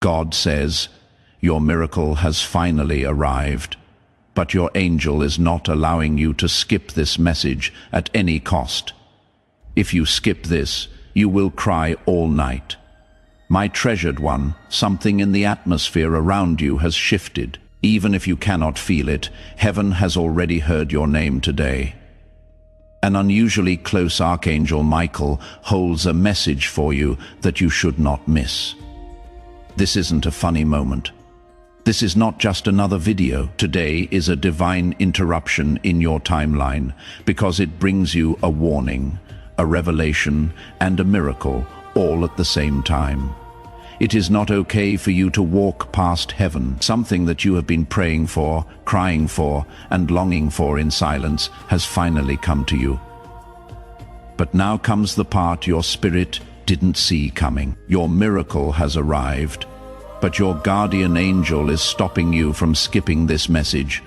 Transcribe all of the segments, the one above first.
God says, your miracle has finally arrived. But your angel is not allowing you to skip this message at any cost. If you skip this, you will cry all night. My treasured one, something in the atmosphere around you has shifted. Even if you cannot feel it, heaven has already heard your name today. An unusually close Archangel Michael holds a message for you that you should not miss. This isn't a funny moment. This is not just another video. Today is a divine interruption in your timeline because it brings you a warning, a revelation, and a miracle all at the same time. It is not okay for you to walk past heaven. Something that you have been praying for, crying for, and longing for in silence has finally come to you. But now comes the part your spirit didn't see coming. Your miracle has arrived, but your guardian angel is stopping you from skipping this message.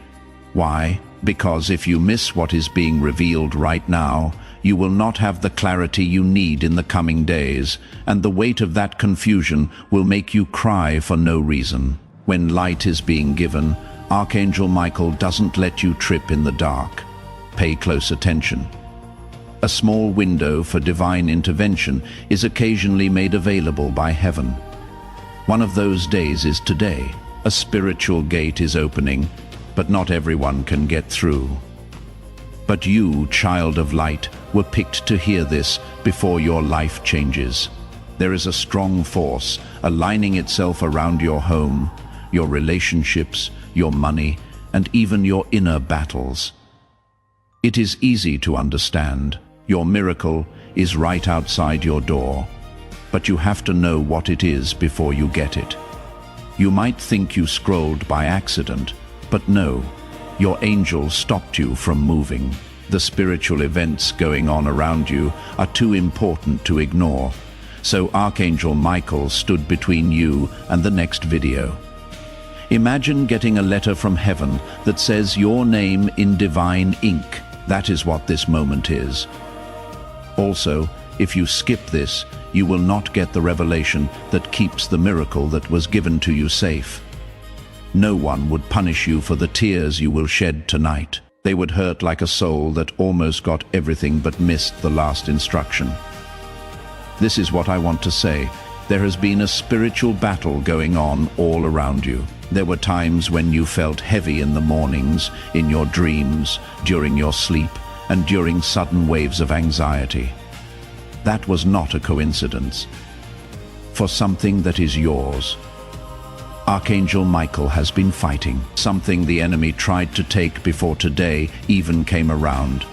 Why? Because if you miss what is being revealed right now, you will not have the clarity you need in the coming days, and the weight of that confusion will make you cry for no reason. When light is being given, Archangel Michael doesn't let you trip in the dark. Pay close attention. A small window for divine intervention is occasionally made available by heaven. One of those days is today. A spiritual gate is opening, but not everyone can get through. But you, child of light, were picked to hear this before your life changes. There is a strong force aligning itself around your home, your relationships, your money, and even your inner battles. It is easy to understand. Your miracle is right outside your door, but you have to know what it is before you get it. You might think you scrolled by accident, but no. Your angel stopped you from moving. The spiritual events going on around you are too important to ignore. So Archangel Michael stood between you and the next video. Imagine getting a letter from heaven that says your name in divine ink. That is what this moment is. Also, if you skip this, you will not get the revelation that keeps the miracle that was given to you safe. No one would punish you for the tears you will shed tonight. They would hurt like a soul that almost got everything but missed the last instruction. This is what I want to say. There has been a spiritual battle going on all around you. There were times when you felt heavy in the mornings, in your dreams, during your sleep, and during sudden waves of anxiety. That was not a coincidence. For something that is yours, Archangel Michael has been fighting, something the enemy tried to take before today even came around.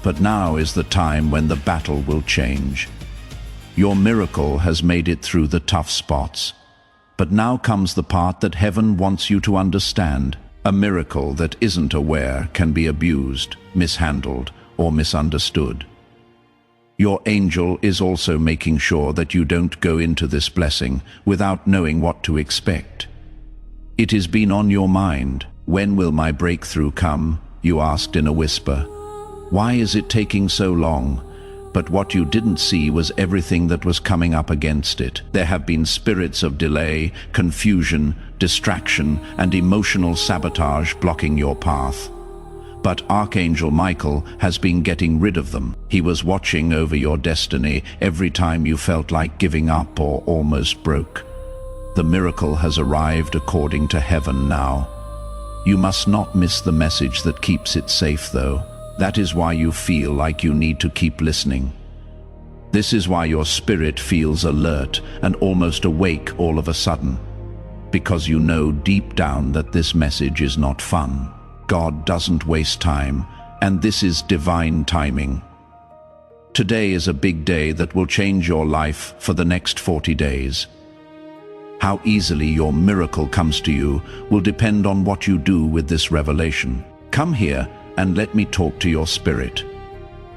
But now is the time when the battle will change. Your miracle has made it through the tough spots. But now comes the part that heaven wants you to understand. A miracle that isn't aware can be abused, mishandled, or misunderstood. Your angel is also making sure that you don't go into this blessing without knowing what to expect. It has been on your mind. When will my breakthrough come? You asked in a whisper. Why is it taking so long? But what you didn't see was everything that was coming up against it. There have been spirits of delay, confusion, distraction, and emotional sabotage blocking your path. But Archangel Michael has been getting rid of them. He was watching over your destiny every time you felt like giving up or almost broke. The miracle has arrived according to heaven now. You must not miss the message that keeps it safe, though. That is why you feel like you need to keep listening. This is why your spirit feels alert and almost awake all of a sudden. Because you know deep down that this message is not fun. God doesn't waste time, and this is divine timing. Today is a big day that will change your life for the next 40 days. How easily your miracle comes to you will depend on what you do with this revelation. Come here and let me talk to your spirit.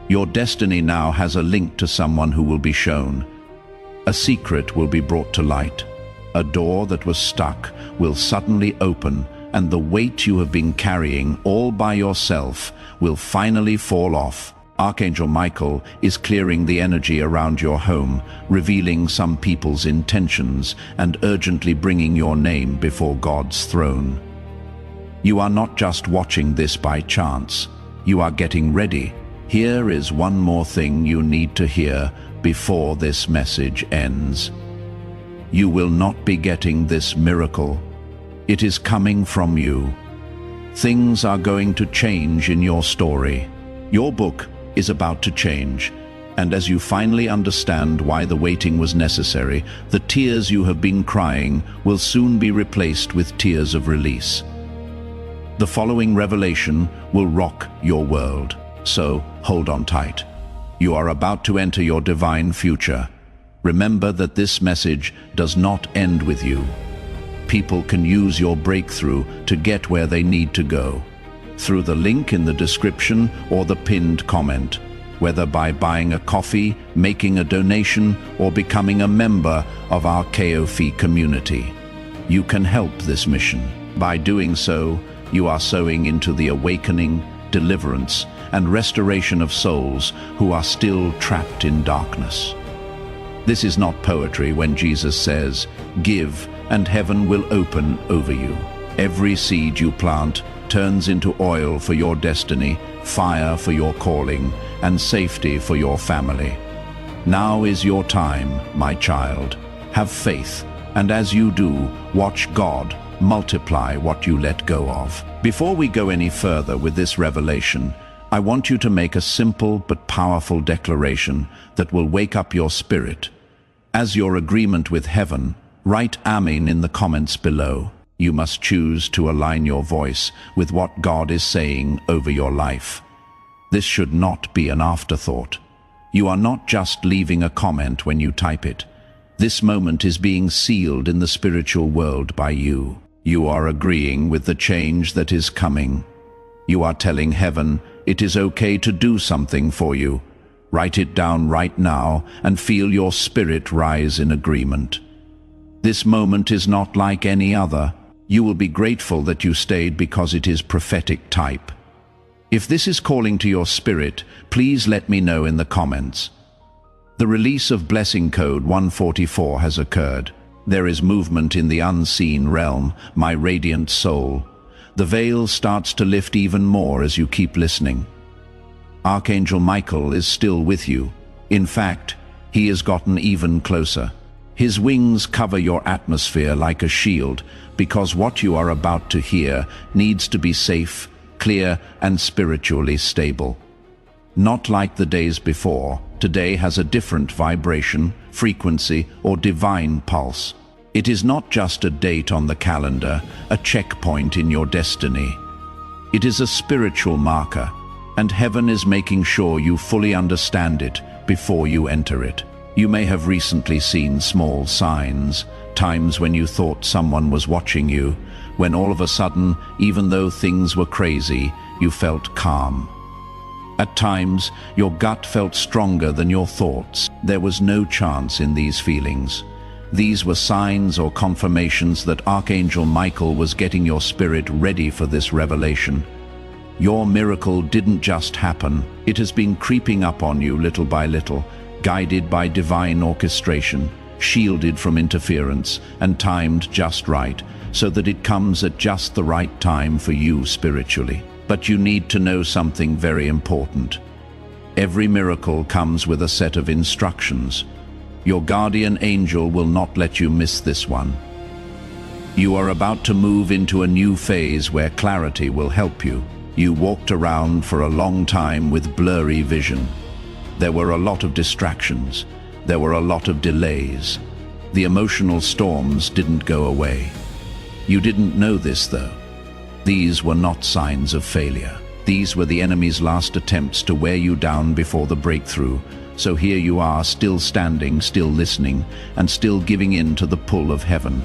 Your destiny now has a link to someone who will be shown. A secret will be brought to light. A door that was stuck will suddenly open, and the weight you have been carrying all by yourself will finally fall off. Archangel Michael is clearing the energy around your home, revealing some people's intentions and urgently bringing your name before God's throne. You are not just watching this by chance. You are getting ready. Here is one more thing you need to hear before this message ends. You will not be getting this miracle. It is coming from you. Things are going to change in your story. Your book is about to change, and as you finally understand why the waiting was necessary, the tears you have been crying will soon be replaced with tears of release. The following revelation will rock your world, so hold on tight. You are about to enter your divine future. Remember that this message does not end with you. People can use your breakthrough to get where they need to go, through the link in the description or the pinned comment, whether by buying a coffee, making a donation, or becoming a member of our KOFI community. You can help this mission. By doing so, you are sowing into the awakening, deliverance, and restoration of souls who are still trapped in darkness. This is not poetry when Jesus says, "Give, and heaven will open over you." Every seed you plant turns into oil for your destiny, fire for your calling, and safety for your family. Now is your time, my child. Have faith, and as you do, watch God multiply what you let go of. Before we go any further with this revelation, I want you to make a simple but powerful declaration that will wake up your spirit. As your agreement with heaven, write Amen in the comments below. You must choose to align your voice with what God is saying over your life. This should not be an afterthought. You are not just leaving a comment when you type it. This moment is being sealed in the spiritual world by you. You are agreeing with the change that is coming. You are telling heaven it is okay to do something for you. Write it down right now and feel your spirit rise in agreement. This moment is not like any other. You will be grateful that you stayed because it is prophetic type. If this is calling to your spirit, please let me know in the comments. The release of blessing code 144 has occurred. There is movement in the unseen realm, my radiant soul. The veil starts to lift even more as you keep listening. Archangel Michael is still with you. In fact, he has gotten even closer. His wings cover your atmosphere like a shield, because what you are about to hear needs to be safe, clear, and spiritually stable. Not like the days before, today has a different vibration, frequency, or divine pulse. It is not just a date on the calendar, a checkpoint in your destiny. It is a spiritual marker, and heaven is making sure you fully understand it before you enter it. You may have recently seen small signs, times when you thought someone was watching you, when all of a sudden, even though things were crazy, you felt calm. At times, your gut felt stronger than your thoughts. There was no chance in these feelings. These were signs or confirmations that Archangel Michael was getting your spirit ready for this revelation. Your miracle didn't just happen. It has been creeping up on you little by little, guided by divine orchestration, shielded from interference, and timed just right, so that it comes at just the right time for you spiritually. But you need to know something very important. Every miracle comes with a set of instructions. Your guardian angel will not let you miss this one. You are about to move into a new phase where clarity will help you. You walked around for a long time with blurry vision. There were a lot of distractions. There were a lot of delays. The emotional storms didn't go away. You didn't know this, though. These were not signs of failure. These were the enemy's last attempts to wear you down before the breakthrough. So here you are, still standing, still listening, and still giving in to the pull of heaven.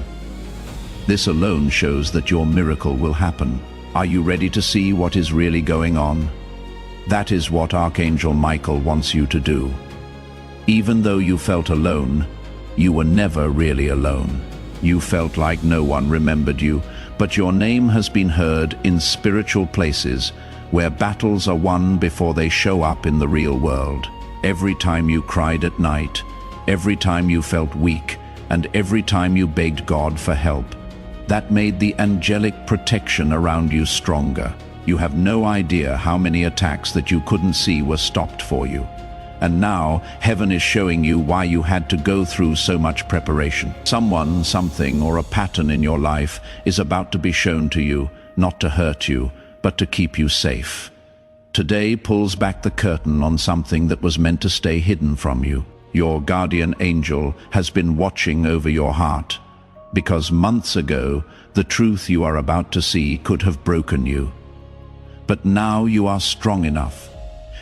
This alone shows that your miracle will happen. Are you ready to see what is really going on? That is what Archangel Michael wants you to do. Even though you felt alone, you were never really alone. You felt like no one remembered you, but your name has been heard in spiritual places where battles are won before they show up in the real world. Every time you cried at night, every time you felt weak, and every time you begged God for help, that made the angelic protection around you stronger. You have no idea how many attacks that you couldn't see were stopped for you. And now, heaven is showing you why you had to go through so much preparation. Someone, something, or a pattern in your life is about to be shown to you, not to hurt you, but to keep you safe. Today pulls back the curtain on something that was meant to stay hidden from you. Your guardian angel has been watching over your heart, because months ago, the truth you are about to see could have broken you. But now you are strong enough.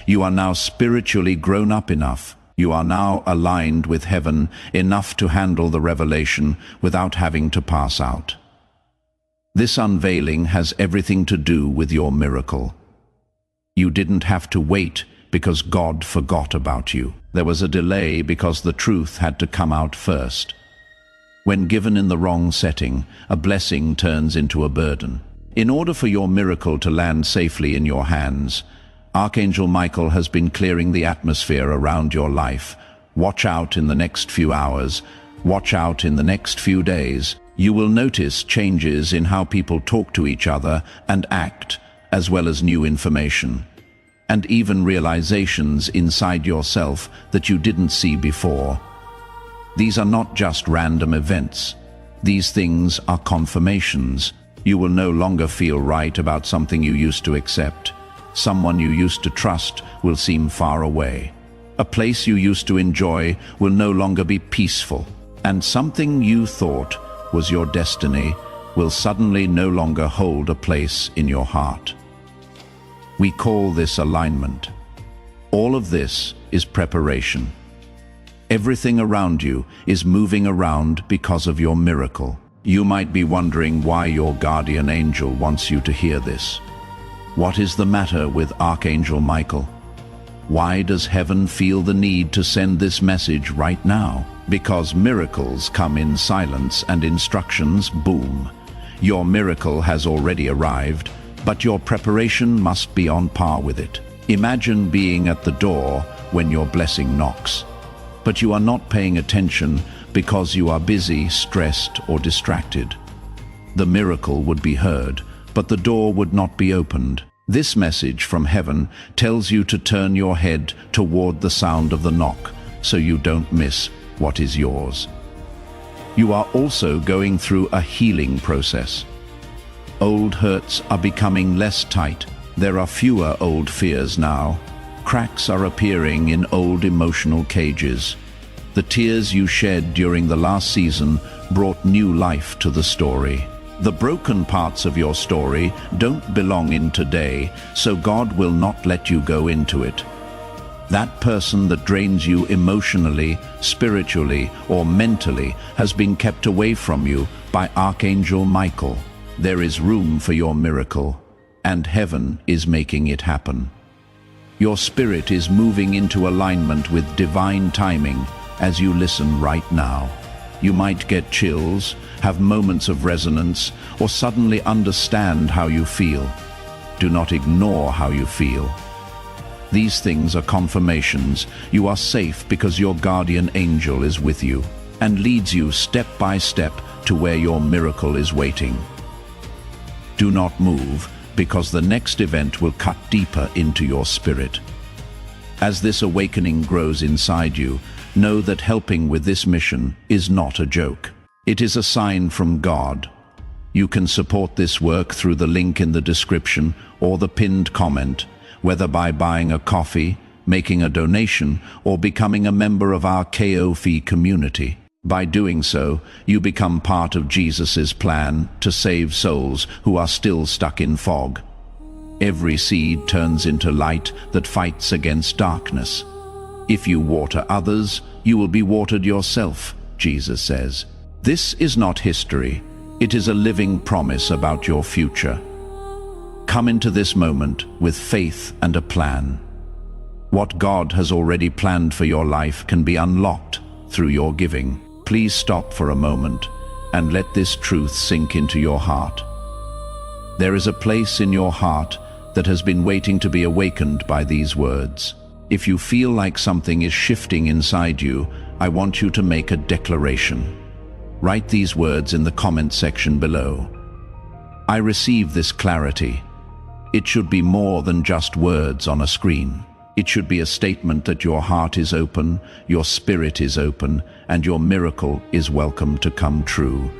You are now spiritually grown up enough. You are now aligned with heaven enough to handle the revelation without having to pass out. This unveiling has everything to do with your miracle. You didn't have to wait because God forgot about you. There was a delay because the truth had to come out first. When given in the wrong setting, a blessing turns into a burden. In order for your miracle to land safely in your hands, Archangel Michael has been clearing the atmosphere around your life. Watch out in the next few hours. Watch out in the next few days. You will notice changes in how people talk to each other and act, as well as new information, and even realizations inside yourself that you didn't see before. These are not just random events. These things are confirmations. You will no longer feel right about something you used to accept. Someone you used to trust will seem far away. A place you used to enjoy will no longer be peaceful. And something you thought was your destiny will suddenly no longer hold a place in your heart. We call this alignment. All of this is preparation. Everything around you is moving around because of your miracle. You might be wondering why your guardian angel wants you to hear this. What is the matter with Archangel Michael? Why does heaven feel the need to send this message right now? Because miracles come in silence and instructions boom. Your miracle has already arrived, but your preparation must be on par with it. Imagine being at the door when your blessing knocks, but you are not paying attention because you are busy, stressed, or distracted. The miracle would be heard, but the door would not be opened. This message from heaven tells you to turn your head toward the sound of the knock, so you don't miss what is yours. You are also going through a healing process. Old hurts are becoming less tight. There are fewer old fears now. Cracks are appearing in old emotional cages. The tears you shed during the last season brought new life to the story. The broken parts of your story don't belong in today, so God will not let you go into it. That person that drains you emotionally, spiritually, or mentally has been kept away from you by Archangel Michael. There is room for your miracle, and heaven is making it happen. Your spirit is moving into alignment with divine timing as you listen right now. You might get chills, have moments of resonance, or suddenly understand how you feel. Do not ignore how you feel. These things are confirmations. You are safe because your guardian angel is with you and leads you step by step to where your miracle is waiting. Do not move, because the next event will cut deeper into your spirit. As this awakening grows inside you, know that helping with this mission is not a joke. It is a sign from God. You can support this work through the link in the description or the pinned comment, whether by buying a coffee, making a donation, or becoming a member of our KOFI community. By doing so, you become part of Jesus' plan to save souls who are still stuck in fog. Every seed turns into light that fights against darkness. If you water others, you will be watered yourself, Jesus says. This is not history. It is a living promise about your future. Come into this moment with faith and a plan. What God has already planned for your life can be unlocked through your giving. Please stop for a moment and let this truth sink into your heart. There is a place in your heart that has been waiting to be awakened by these words. If you feel like something is shifting inside you, I want you to make a declaration. Write these words in the comment section below. I receive this clarity. It should be more than just words on a screen. It should be a statement that your heart is open, your spirit is open, and your miracle is welcome to come true.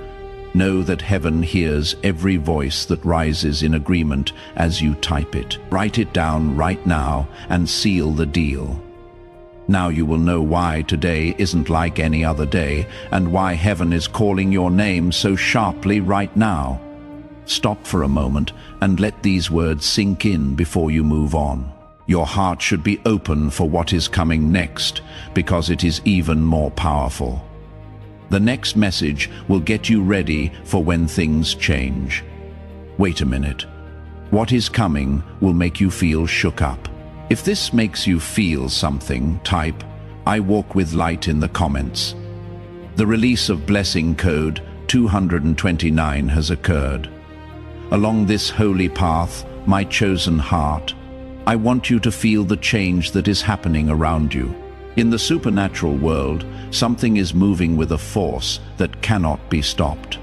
Know that heaven hears every voice that rises in agreement as you type it. Write it down right now and seal the deal. Now you will know why today isn't like any other day, and why heaven is calling your name so sharply right now. Stop for a moment and let these words sink in before you move on. Your heart should be open for what is coming next, because it is even more powerful. The next message will get you ready for when things change. Wait a minute. What is coming will make you feel shook up. If this makes you feel something, type, I walk with light in the comments. The release of blessing code 229 has occurred. Along this holy path, my chosen heart, I want you to feel the change that is happening around you. In the supernatural world, something is moving with a force that cannot be stopped.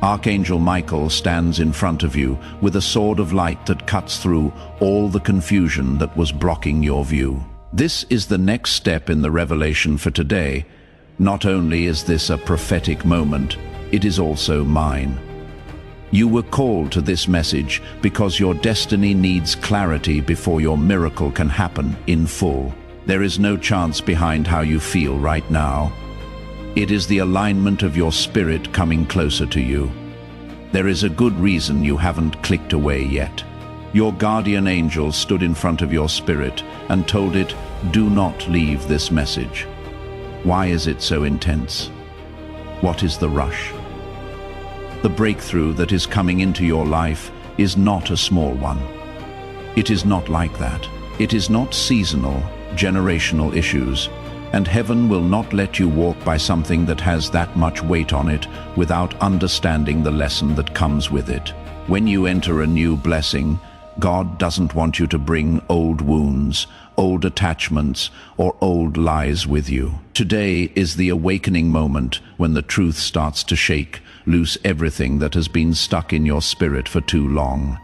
Archangel Michael stands in front of you with a sword of light that cuts through all the confusion that was blocking your view. This is the next step in the revelation for today. Not only is this a prophetic moment, it is also mine. You were called to this message because your destiny needs clarity before your miracle can happen in full. There is no chance behind how you feel right now. It is the alignment of your spirit coming closer to you. There is a good reason you haven't clicked away yet. Your guardian angel stood in front of your spirit and told it, do not leave this message. Why is it so intense? What is the rush? The breakthrough that is coming into your life is not a small one. It is not like that. It is not seasonal, generational issues, and heaven will not let you walk by something that has that much weight on it without understanding the lesson that comes with it. When you enter a new blessing, God doesn't want you to bring old wounds, old attachments, or old lies with you. Today is the awakening moment when the truth starts to shake loose everything that has been stuck in your spirit for too long.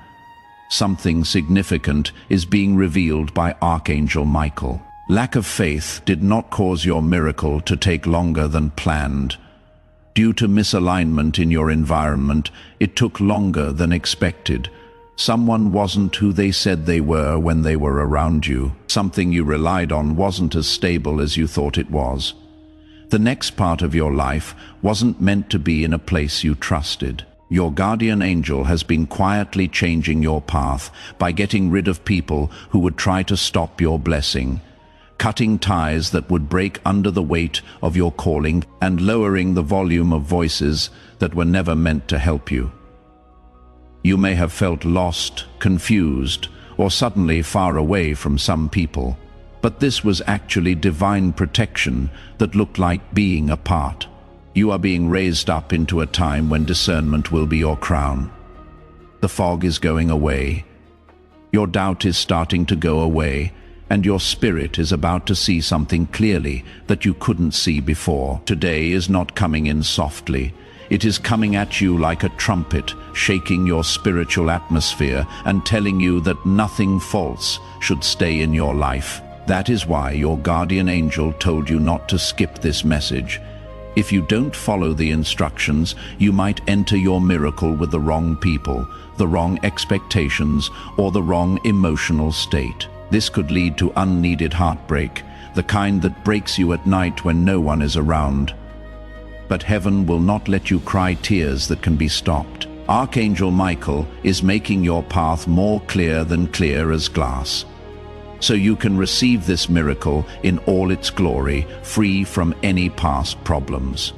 Something significant is being revealed by Archangel Michael. Lack of faith did not cause your miracle to take longer than planned. Due to misalignment in your environment, it took longer than expected. Someone wasn't who they said they were when they were around you. Something you relied on wasn't as stable as you thought it was. The next part of your life wasn't meant to be in a place you trusted. Your guardian angel has been quietly changing your path by getting rid of people who would try to stop your blessing, cutting ties that would break under the weight of your calling, and lowering the volume of voices that were never meant to help you. You may have felt lost, confused, or suddenly far away from some people, but this was actually divine protection that looked like being apart. You are being raised up into a time when discernment will be your crown. The fog is going away. Your doubt is starting to go away, and your spirit is about to see something clearly that you couldn't see before. Today is not coming in softly. It is coming at you like a trumpet, shaking your spiritual atmosphere and telling you that nothing false should stay in your life. That is why your guardian angel told you not to skip this message. If you don't follow the instructions, you might enter your miracle with the wrong people, the wrong expectations, or the wrong emotional state. This could lead to unneeded heartbreak, the kind that breaks you at night when no one is around. But heaven will not let you cry tears that can be stopped. Archangel Michael is making your path more clear than clear as glass, so you can receive this miracle in all its glory, free from any past problems.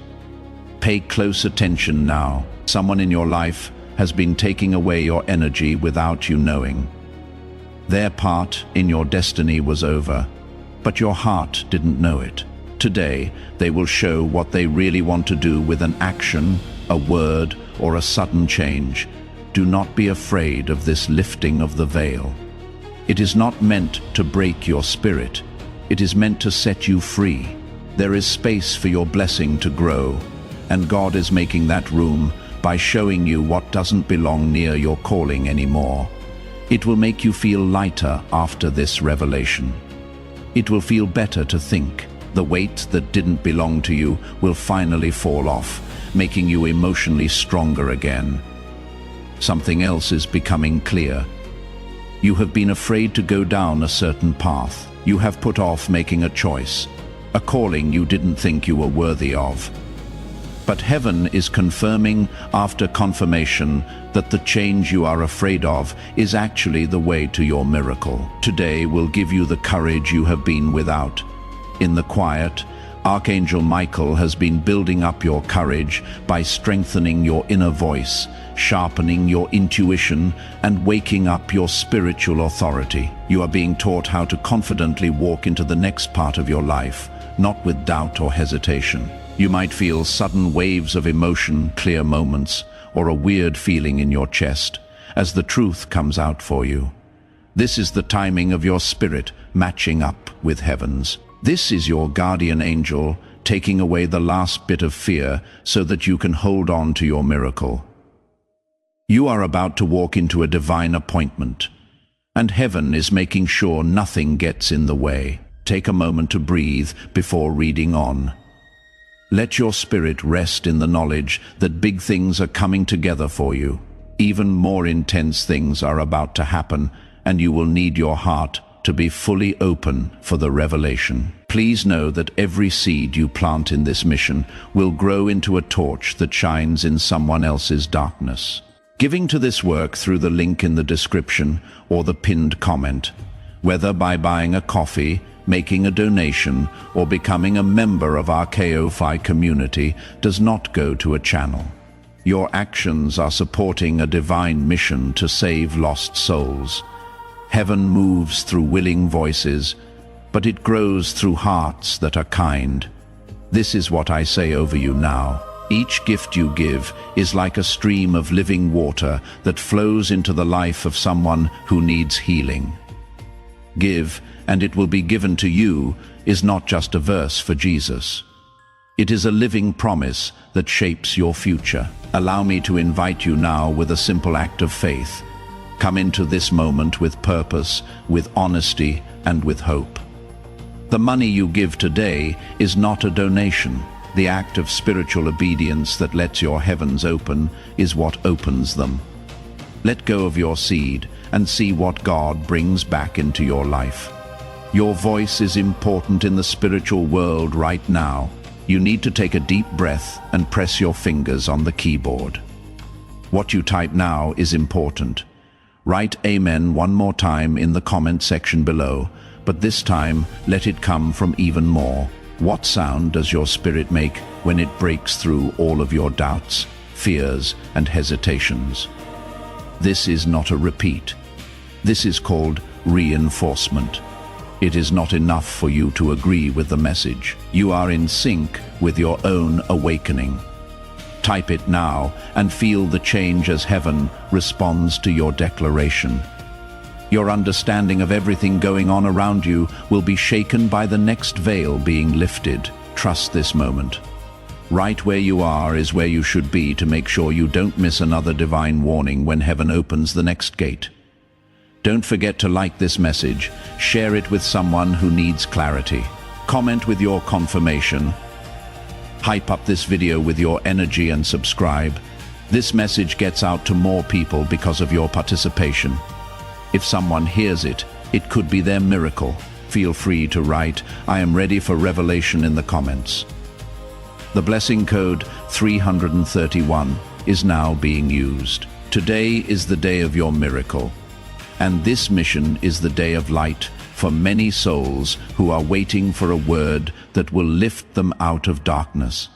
Pay close attention now. Someone in your life has been taking away your energy without you knowing. Their part in your destiny was over, but your heart didn't know it. Today, they will show what they really want to do with an action, a word, or a sudden change. do not be afraid of this lifting of the veil. It is not meant to break your spirit. It is meant to set you free. There is space for your blessing to grow, and God is making that room by showing you what doesn't belong near your calling anymore. It will make you feel lighter after this revelation. It will feel better to think. The weight that didn't belong to you will finally fall off, making you emotionally stronger again. Something else is becoming clear. You have been afraid to go down a certain path. You have put off making a choice, a calling you didn't think you were worthy of. But heaven is confirming after confirmation that the change you are afraid of is actually the way to your miracle. Today will give you the courage you have been without. In the quiet, Archangel Michael has been building up your courage by strengthening your inner voice, sharpening your intuition, and waking up your spiritual authority. You are being taught how to confidently walk into the next part of your life, not with doubt or hesitation. You might feel sudden waves of emotion, clear moments, or a weird feeling in your chest as the truth comes out for you. This is the timing of your spirit matching up with heaven's. This is your guardian angel taking away the last bit of fear so that you can hold on to your miracle. You are about to walk into a divine appointment, and heaven is making sure nothing gets in the way. Take a moment to breathe before reading on. Let your spirit rest in the knowledge that big things are coming together for you. Even more intense things are about to happen, and you will need your heart to be fully open for the revelation. Please know that every seed you plant in this mission will grow into a torch that shines in someone else's darkness. Giving to this work through the link in the description or the pinned comment, whether by buying a coffee, making a donation, or becoming a member of our KO-Fi community, does not go to a channel. Your actions are supporting a divine mission to save lost souls. Heaven moves through willing voices, but it grows through hearts that are kind. This is what I say over you now. Each gift you give is like a stream of living water that flows into the life of someone who needs healing. Give, and it will be given to you is not just a verse for Jesus. It is a living promise that shapes your future. Allow me to invite you now with a simple act of faith. Come into this moment with purpose, with honesty, and with hope. The money you give today is not a donation. The act of spiritual obedience that lets your heavens open is what opens them. Let go of your seed and see what God brings back into your life. Your voice is important in the spiritual world right now. You need to take a deep breath and press your fingers on the keyboard. What you type now is important. Write Amen one more time in the comment section below, but this time let it come from even more. What sound does your spirit make when it breaks through all of your doubts, fears, and hesitations? This is not a repeat. This is called reinforcement. It is not enough for you to agree with the message. You are in sync with your own awakening. Type it now and feel the change as heaven responds to your declaration. Your understanding of everything going on around you will be shaken by the next veil being lifted. Trust this moment. Right where you are is where you should be to make sure you don't miss another divine warning when heaven opens the next gate. Don't forget to like this message, share it with someone who needs clarity. Comment with your confirmation. Hype up this video with your energy and subscribe. This message gets out to more people because of your participation. If someone hears it, it could be their miracle. Feel free to write, "I am ready for revelation" in the comments. The blessing code 331 is now being used. Today is the day of your miracle. And this mission is the day of light for many souls who are waiting for a word that will lift them out of darkness.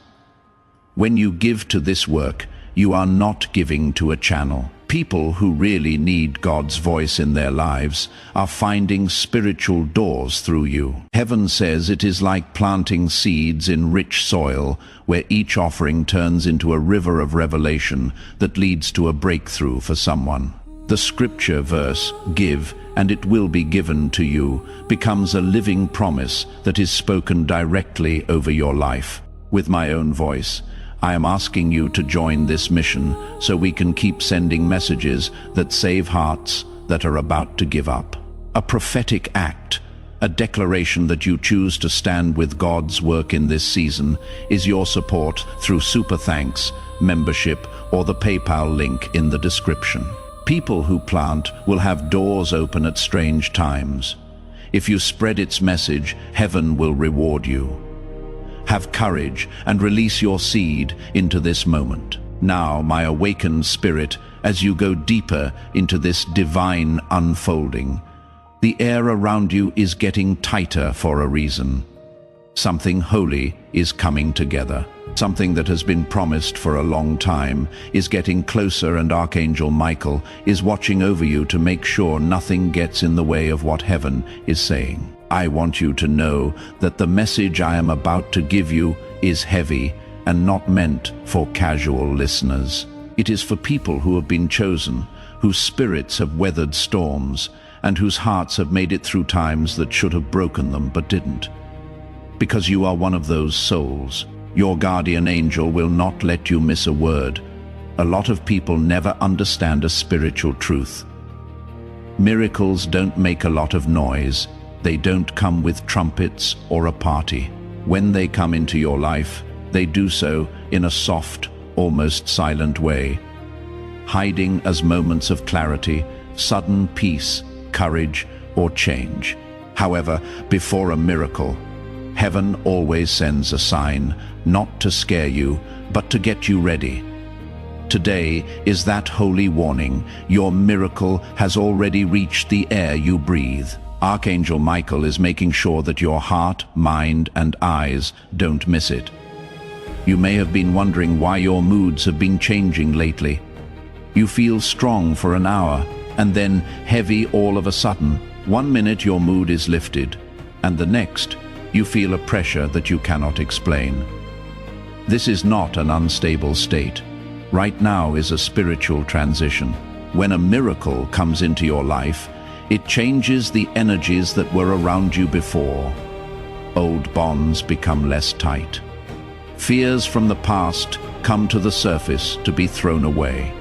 When you give to this work, you are not giving to a channel. People who really need God's voice in their lives are finding spiritual doors through you. Heaven says it is like planting seeds in rich soil, where each offering turns into a river of revelation that leads to a breakthrough for someone. The scripture verse, "Give, and it will be given to you," becomes a living promise that is spoken directly over your life. With my own voice, I am asking you to join this mission so we can keep sending messages that save hearts that are about to give up. A prophetic act, a declaration that you choose to stand with God's work in this season, is your support through Super Thanks, membership, or the PayPal link in the description. People who plant will have doors open at strange times. If you spread its message, heaven will reward you. Have courage and release your seed into this moment. Now, my awakened spirit, as you go deeper into this divine unfolding, the air around you is getting tighter for a reason. Something holy is coming together. Something that has been promised for a long time is getting closer, and Archangel Michael is watching over you to make sure nothing gets in the way of what heaven is saying. I want you to know that the message I am about to give you is heavy and not meant for casual listeners. It is for people who have been chosen, whose spirits have weathered storms, and whose hearts have made it through times that should have broken them but didn't. Because you are one of those souls. Your guardian angel will not let you miss a word. A lot of people never understand a spiritual truth. Miracles don't make a lot of noise. They don't come with trumpets or a party. When they come into your life, they do so in a soft, almost silent way, hiding as moments of clarity, sudden peace, courage, or change. However, before a miracle, heaven always sends a sign, not to scare you, but to get you ready. Today is that holy warning. Your miracle has already reached the air you breathe. Archangel Michael is making sure that your heart, mind, and eyes don't miss it. You may have been wondering why your moods have been changing lately. You feel strong for an hour, and then heavy all of a sudden. 1 minute your mood is lifted, and the next, you feel a pressure that you cannot explain. This is not an unstable state. Right now is a spiritual transition. When a miracle comes into your life, it changes the energies that were around you before. Old bonds become less tight. Fears from the past come to the surface to be thrown away.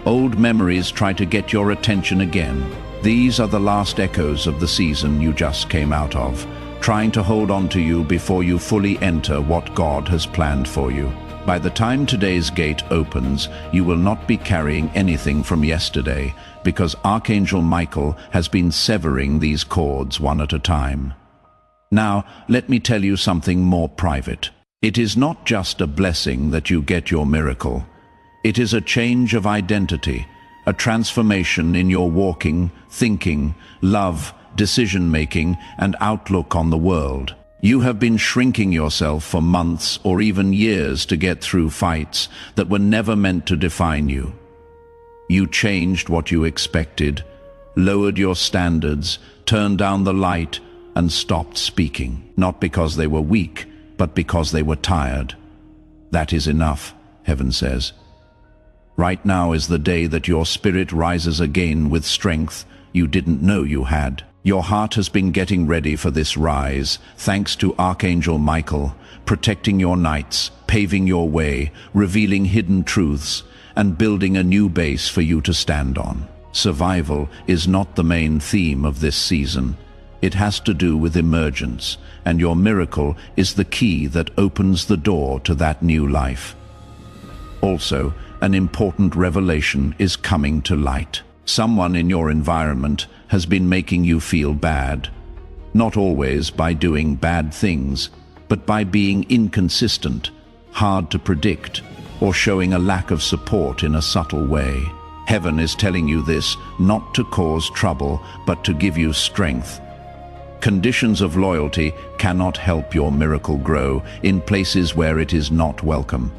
Old memories try to get your attention again. These are the last echoes of the season you just came out of, trying to hold on to you before you fully enter what God has planned for you. By the time today's gate opens, you will not be carrying anything from yesterday, because Archangel Michael has been severing these cords one at a time. Now, let me tell you something more private. It is not just a blessing that you get your miracle. It is a change of identity, a transformation in your walking, thinking, love, decision-making, and outlook on the world. You have been shrinking yourself for months or even years to get through fights that were never meant to define you. You changed what you expected, lowered your standards, turned down the light, and stopped speaking. Not because they were weak, but because they were tired. That is enough, heaven says. Right now is the day that your spirit rises again with strength you didn't know you had. Your heart has been getting ready for this rise, thanks to Archangel Michael, protecting your nights, paving your way, revealing hidden truths, and building a new base for you to stand on. Survival is not the main theme of this season. It has to do with emergence, and your miracle is the key that opens the door to that new life. Also, an important revelation is coming to light. Someone in your environment has been making you feel bad, not always by doing bad things, but by being inconsistent, hard to predict, or showing a lack of support in a subtle way. Heaven is telling you this not to cause trouble, but to give you strength. Conditions of loyalty cannot help your miracle grow in places where it is not welcome.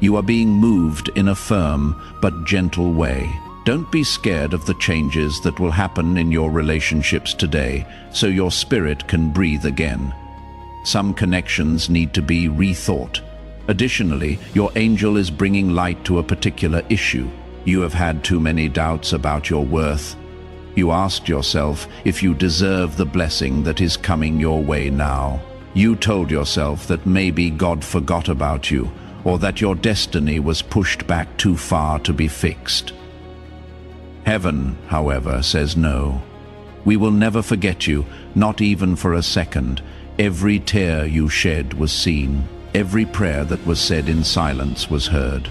You are being moved in a firm but gentle way. Don't be scared of the changes that will happen in your relationships today, so your spirit can breathe again. Some connections need to be rethought. Additionally, your angel is bringing light to a particular issue. You have had too many doubts about your worth. You asked yourself if you deserve the blessing that is coming your way now. You told yourself that maybe God forgot about you, or that your destiny was pushed back too far to be fixed. Heaven, however, says no. We will never forget you, not even for a second. Every tear you shed was seen. Every prayer that was said in silence was heard.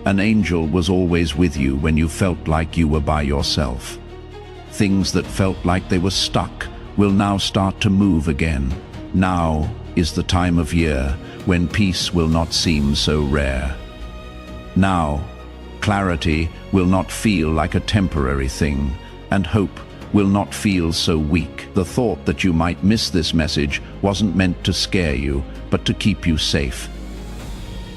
An angel was always with you when you felt like you were by yourself. Things that felt like they were stuck will now start to move again. Now is the time of year when peace will not seem so rare. Now, clarity will not feel like a temporary thing, and hope will not feel so weak. The thought that you might miss this message wasn't meant to scare you, but to keep you safe.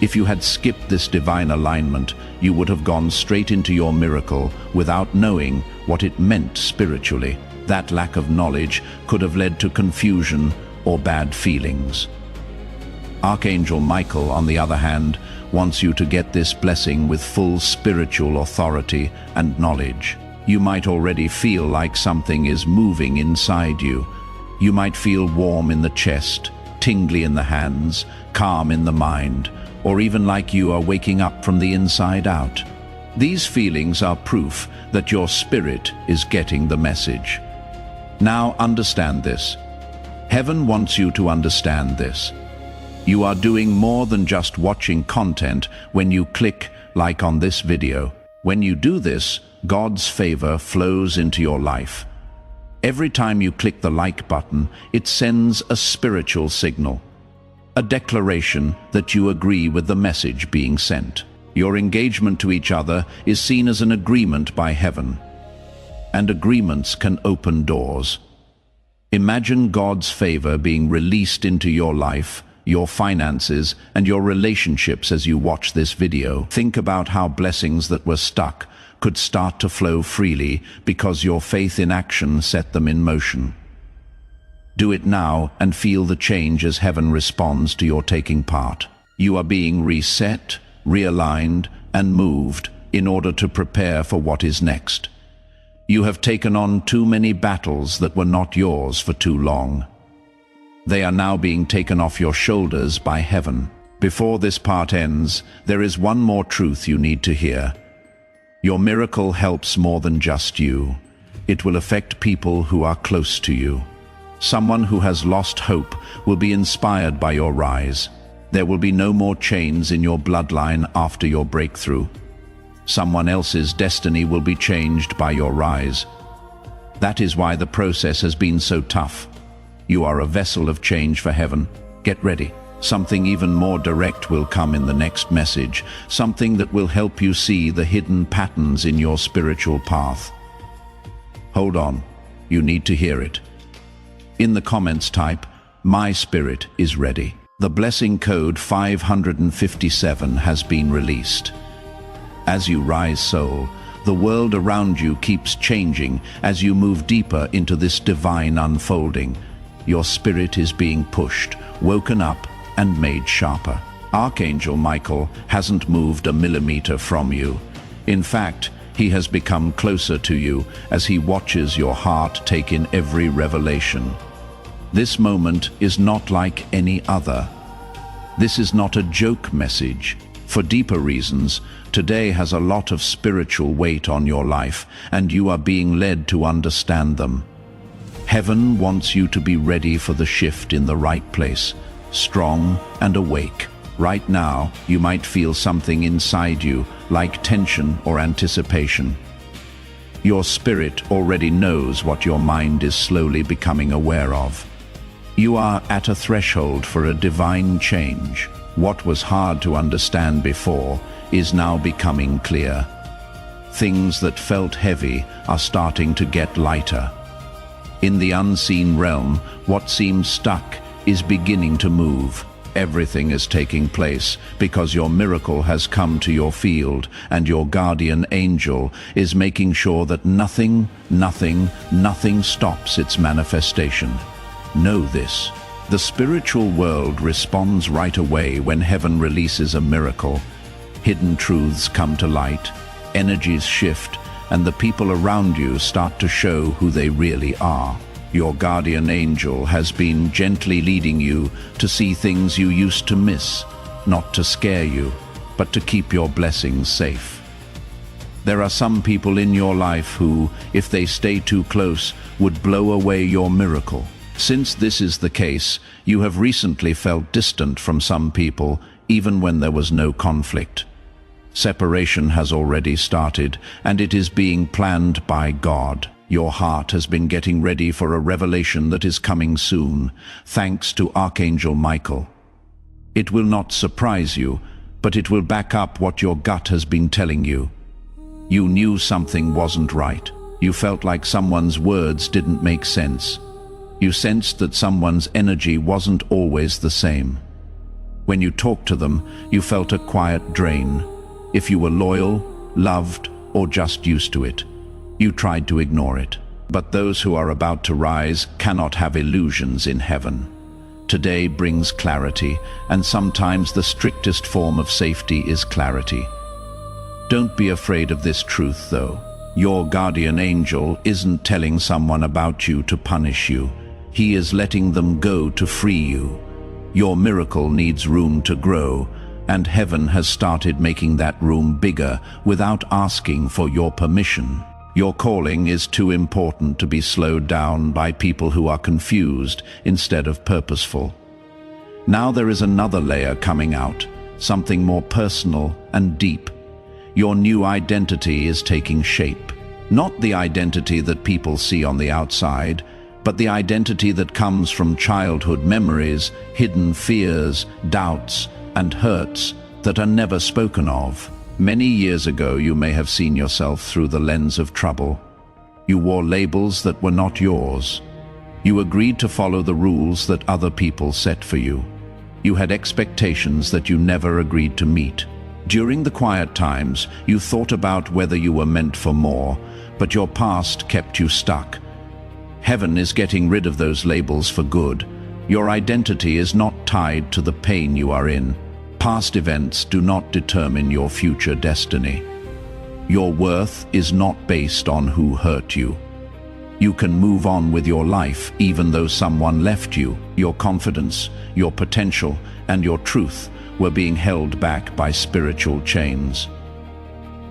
If you had skipped this divine alignment, you would have gone straight into your miracle without knowing what it meant spiritually. That lack of knowledge could have led to confusion or bad feelings. Archangel Michael, on the other hand, wants you to get this blessing with full spiritual authority and knowledge. You might already feel like something is moving inside you. You might feel warm in the chest, tingly in the hands, calm in the mind, or even like you are waking up from the inside out. These feelings are proof that your spirit is getting the message. Now understand this. Heaven wants you to understand this. You are doing more than just watching content when you click like on this video. When you do this, God's favor flows into your life. Every time you click the like button, it sends a spiritual signal, a declaration that you agree with the message being sent. Your engagement to each other is seen as an agreement by heaven, and agreements can open doors. Imagine God's favor being released into your life, your finances, and your relationships as you watch this video. Think about how blessings that were stuck could start to flow freely because your faith in action set them in motion. Do it now and feel the change as heaven responds to your taking part. You are being reset, realigned, and moved in order to prepare for what is next. You have taken on too many battles that were not yours for too long. They are now being taken off your shoulders by heaven. Before this part ends, there is one more truth you need to hear. Your miracle helps more than just you. It will affect people who are close to you. Someone who has lost hope will be inspired by your rise. There will be no more chains in your bloodline after your breakthrough. Someone else's destiny will be changed by your rise. That is why the process has been so tough. You are a vessel of change for heaven. Get ready. Something even more direct will come in the next message, something that will help you see the hidden patterns in your spiritual path. Hold on, you need to hear it. In the comments type, "My spirit is ready." The blessing code 557 has been released. As you rise, soul, the world around you keeps changing as you move deeper into this divine unfolding. Your spirit is being pushed, woken up, and made sharper. Archangel Michael hasn't moved a millimeter from you. In fact, he has become closer to you as he watches your heart take in every revelation. This moment is not like any other. This is not a joke message. For deeper reasons, today has a lot of spiritual weight on your life, and you are being led to understand them. Heaven wants you to be ready for the shift in the right place, strong and awake. Right now, you might feel something inside you, like tension or anticipation. Your spirit already knows what your mind is slowly becoming aware of. You are at a threshold for a divine change. What was hard to understand before is now becoming clear. Things that felt heavy are starting to get lighter. In the unseen realm, what seemed stuck is beginning to move. everything is taking place, because your miracle has come to your field, and your guardian angel is making sure that nothing stops its manifestation. Know this. The spiritual world responds right away when heaven releases a miracle. Hidden truths come to light, energies shift, and the people around you start to show who they really are. Your guardian angel has been gently leading you to see things you used to miss, not to scare you, but to keep your blessings safe. There are some people in your life who, if they stay too close, would blow away your miracle. Since this is the case, you have recently felt distant from some people, even when there was no conflict. Separation has already started, and it is being planned by God. Your heart has been getting ready for a revelation that is coming soon, thanks to Archangel Michael. It will not surprise you, but it will back up what your gut has been telling you. You knew something wasn't right. You felt like someone's words didn't make sense. You sensed that someone's energy wasn't always the same. When you talked to them, you felt a quiet drain. If you were loyal, loved, or just used to it, you tried to ignore it. But those who are about to rise cannot have illusions in heaven. Today brings clarity, and sometimes the strictest form of safety is clarity. Don't be afraid of this truth, though. Your guardian angel isn't telling someone about you to punish you. He is letting them go to free you. Your miracle needs room to grow, and heaven has started making that room bigger without asking for your permission. Your calling is too important to be slowed down by people who are confused instead of purposeful. Now there is another layer coming out, something more personal and deep. Your new identity is taking shape. Not the identity that people see on the outside, but the identity that comes from childhood memories, hidden fears, doubts, and hurts that are never spoken of. Many years ago, you may have seen yourself through the lens of trouble. You wore labels that were not yours. You agreed to follow the rules that other people set for you. You had expectations that you never agreed to meet. During the quiet times, you thought about whether you were meant for more, but your past kept you stuck. Heaven is getting rid of those labels for good. Your identity is not tied to the pain you are in. Past events do not determine your future destiny. Your worth is not based on who hurt you. You can move on with your life even though someone left you. Your confidence, your potential, and your truth were being held back by spiritual chains.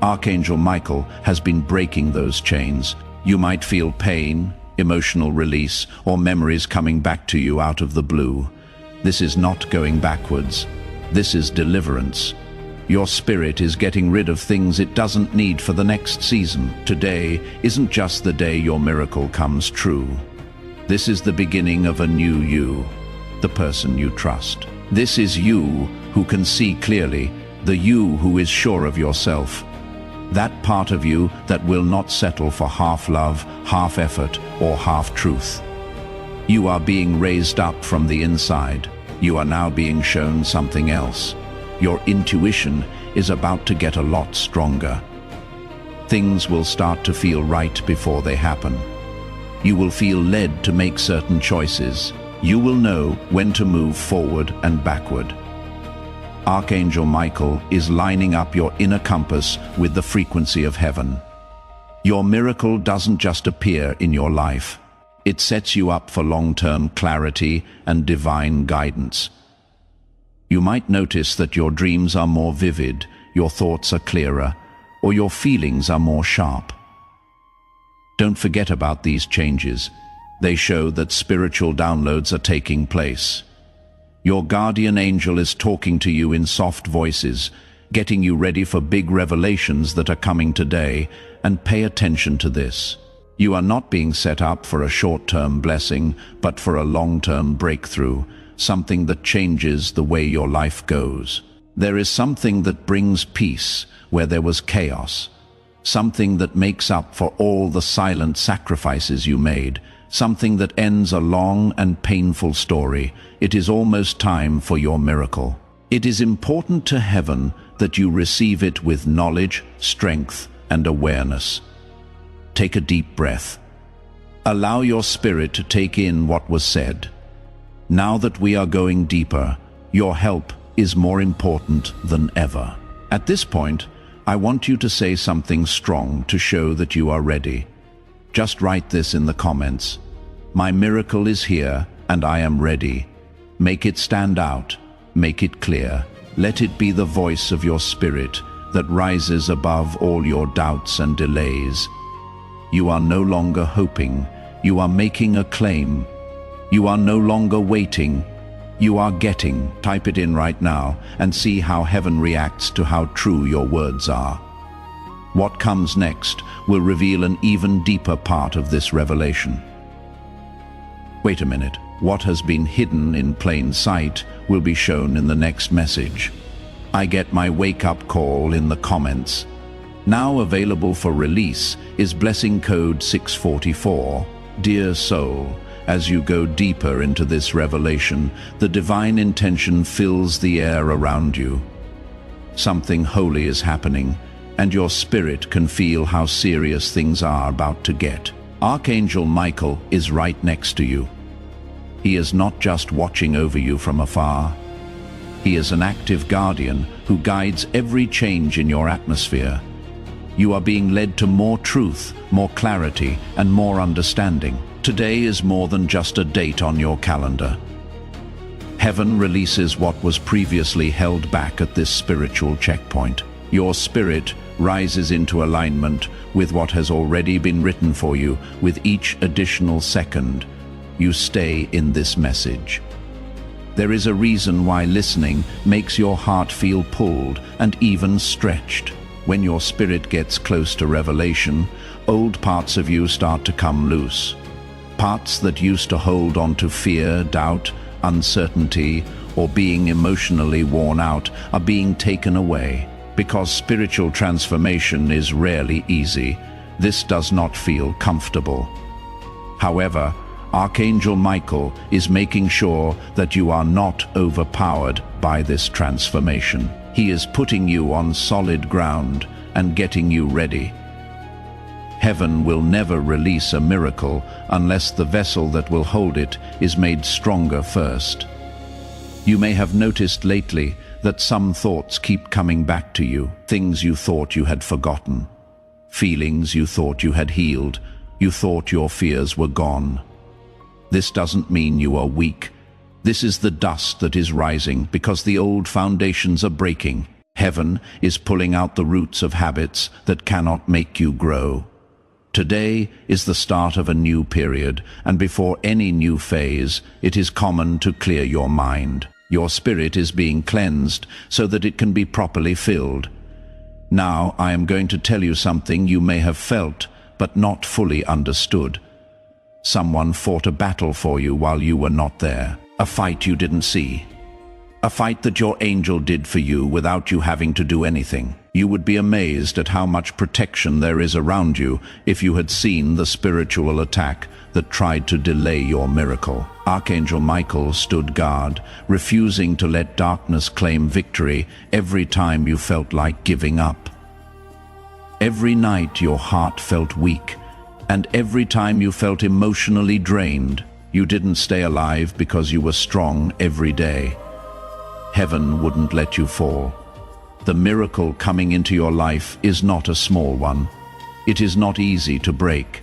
Archangel Michael has been breaking those chains. You might feel pain, emotional release, or memories coming back to you out of the blue. This is not going backwards. This is deliverance. Your spirit is getting rid of things it doesn't need for the next season. Today isn't just the day your miracle comes true. This is the beginning of a new you, the person you trust. This is you who can see clearly, the you who is sure of yourself. That part of you that will not settle for half love, half effort, or half truth. You are being raised up from the inside. You are now being shown something else. Your intuition is about to get a lot stronger. Things will start to feel right before they happen. You will feel led to make certain choices. You will know when to move forward and backward. Archangel Michael is lining up your inner compass with the frequency of heaven. Your miracle doesn't just appear in your life. It sets you up for long-term clarity and divine guidance. You might notice that your dreams are more vivid, your thoughts are clearer, or your feelings are more sharp. Don't forget about these changes. They show that spiritual downloads are taking place. Your guardian angel is talking to you in soft voices, getting you ready for big revelations that are coming today, and pay attention to this. You are not being set up for a short-term blessing, but for a long-term breakthrough, something that changes the way your life goes. There is something that brings peace where there was chaos, something that makes up for all the silent sacrifices you made, something that ends a long and painful story. It is almost time for your miracle. It is important to heaven that you receive it with knowledge, strength, and awareness. Take a deep breath. Allow your spirit to take in what was said. Now that we are going deeper, your help is more important than ever. At this point, I want you to say something strong to show that you are ready. Just write this in the comments. My miracle is here and I am ready. Make it stand out. Make it clear. Let it be the voice of your spirit that rises above all your doubts and delays. You are no longer hoping. You are making a claim. You are no longer waiting. You are getting. Type it in right now and see how heaven reacts to how true your words are. What comes next will reveal an even deeper part of this revelation. Wait a minute. What has been hidden in plain sight will be shown in the next message. I get my wake-up call in the comments. Now available for release is blessing code 644. Dear soul, as you go deeper into this revelation, the divine intention fills the air around you. Something holy is happening, and your spirit can feel how serious things are about to get. Archangel Michael is right next to you. He is not just watching over you from afar. He is an active guardian who guides every change in your atmosphere. You are being led to more truth, more clarity, and more understanding. Today is more than just a date on your calendar. Heaven releases what was previously held back at this spiritual checkpoint. Your spirit rises into alignment with what has already been written for you. With each additional second, you stay in this message. There is a reason why listening makes your heart feel pulled and even stretched. When your spirit gets close to revelation, old parts of you start to come loose. Parts that used to hold on to fear, doubt, uncertainty, or being emotionally worn out are being taken away. Because spiritual transformation is rarely easy, this does not feel comfortable. However, Archangel Michael is making sure that you are not overpowered by this transformation. He is putting you on solid ground and getting you ready. Heaven will never release a miracle unless the vessel that will hold it is made stronger first. You may have noticed lately that some thoughts keep coming back to you, things you thought you had forgotten, feelings you thought you had healed, you thought your fears were gone. This doesn't mean you are weak. This is the dust that is rising because the old foundations are breaking. Heaven is pulling out the roots of habits that cannot make you grow. Today is the start of a new period, and before any new phase, it is common to clear your mind. Your spirit is being cleansed so that it can be properly filled. Now I am going to tell you something you may have felt, but not fully understood. Someone fought a battle for you while you were not there. A fight you didn't see. A fight that your angel did for you without you having to do anything. You would be amazed at how much protection there is around you if you had seen the spiritual attack that tried to delay your miracle. Archangel Michael stood guard, refusing to let darkness claim victory every time you felt like giving up. Every night your heart felt weak, and every time you felt emotionally drained, you didn't stay alive because you were strong every day. Heaven wouldn't let you fall. The miracle coming into your life is not a small one. It is not easy to break.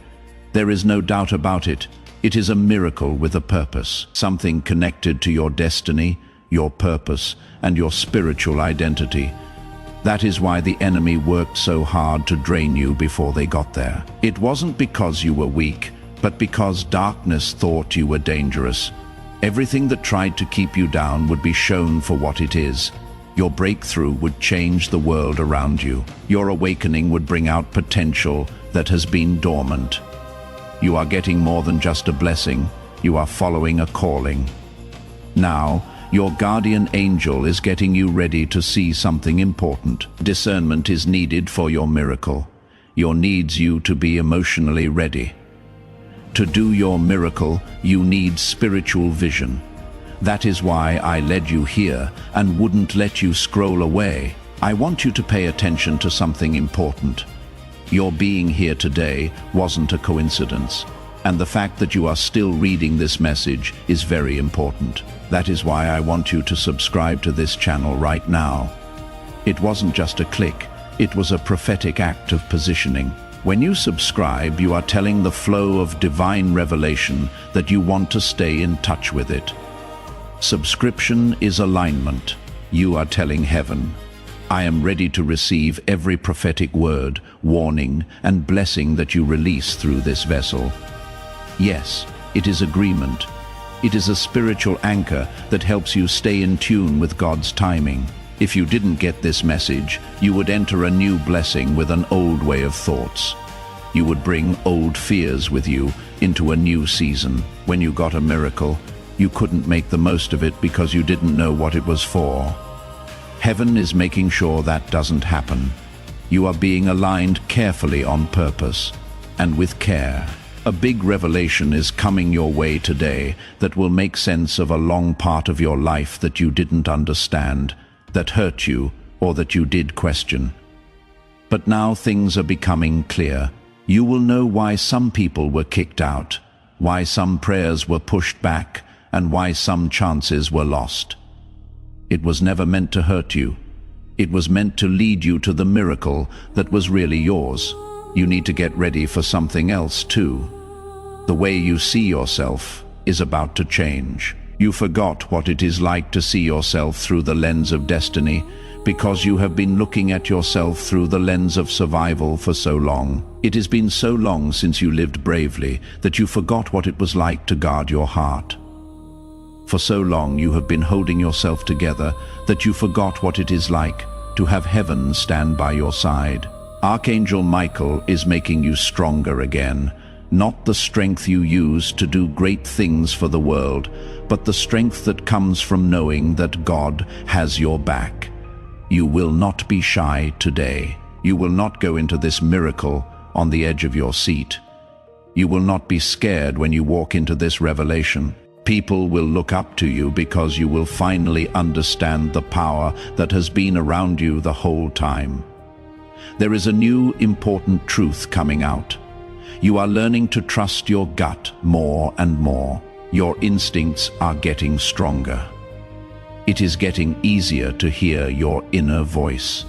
There is no doubt about it. It is a miracle with a purpose, something connected to your destiny, your purpose, and your spiritual identity. That is why the enemy worked so hard to drain you before they got there. It wasn't because you were weak, but because darkness thought you were dangerous. Everything that tried to keep you down would be shown for what it is. Your breakthrough would change the world around you. Your awakening would bring out potential that has been dormant. You are getting more than just a blessing. You are following a calling. Now, your guardian angel is getting you ready to see something important. Discernment is needed for your miracle. Your needs you to be emotionally ready. To do your miracle, you need spiritual vision. That is why I led you here and wouldn't let you scroll away. I want you to pay attention to something important. Your being here today wasn't a coincidence, and the fact that you are still reading this message is very important. That is why I want you to subscribe to this channel right now. It wasn't just a click, it was a prophetic act of positioning. When you subscribe, you are telling the flow of divine revelation that you want to stay in touch with it. Subscription is alignment. You are telling heaven, I am ready to receive every prophetic word, warning, and blessing that you release through this vessel. Yes, it is agreement. It is a spiritual anchor that helps you stay in tune with God's timing. If you didn't get this message, you would enter a new blessing with an old way of thoughts. You would bring old fears with you into a new season. When you got a miracle, you couldn't make the most of it because you didn't know what it was for. Heaven is making sure that doesn't happen. You are being aligned carefully on purpose and with care. A big revelation is coming your way today that will make sense of a long part of your life that you didn't understand, that hurt you, or that you did question. But now things are becoming clear. You will know why some people were kicked out, why some prayers were pushed back, and why some chances were lost. It was never meant to hurt you. It was meant to lead you to the miracle that was really yours. You need to get ready for something else too. The way you see yourself is about to change. You forgot what it is like to see yourself through the lens of destiny because you have been looking at yourself through the lens of survival for so long. It has been so long since you lived bravely that you forgot what it was like to guard your heart. For so long you have been holding yourself together that you forgot what it is like to have heaven stand by your side. Archangel Michael is making you stronger again, not the strength you use to do great things for the world, but the strength that comes from knowing that God has your back. You will not be shy today. You will not go into this miracle on the edge of your seat. You will not be scared when you walk into this revelation. People will look up to you because you will finally understand the power that has been around you the whole time. There is a new important truth coming out. You are learning to trust your gut more and more. Your instincts are getting stronger. It is getting easier to hear your inner voice.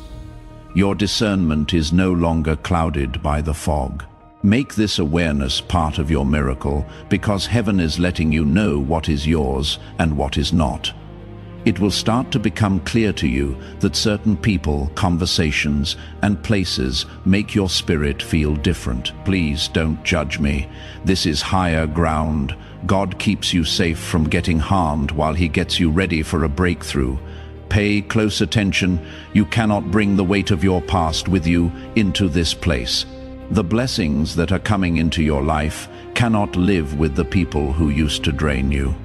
Your discernment is no longer clouded by the fog. Make this awareness part of your miracle because heaven is letting you know what is yours and what is not. It will start to become clear to you that certain people, conversations, and places make your spirit feel different. Please don't judge me. This is higher ground. God keeps you safe from getting harmed while He gets you ready for a breakthrough. Pay close attention. You cannot bring the weight of your past with you into this place. The blessings that are coming into your life cannot live with the people who used to drain you.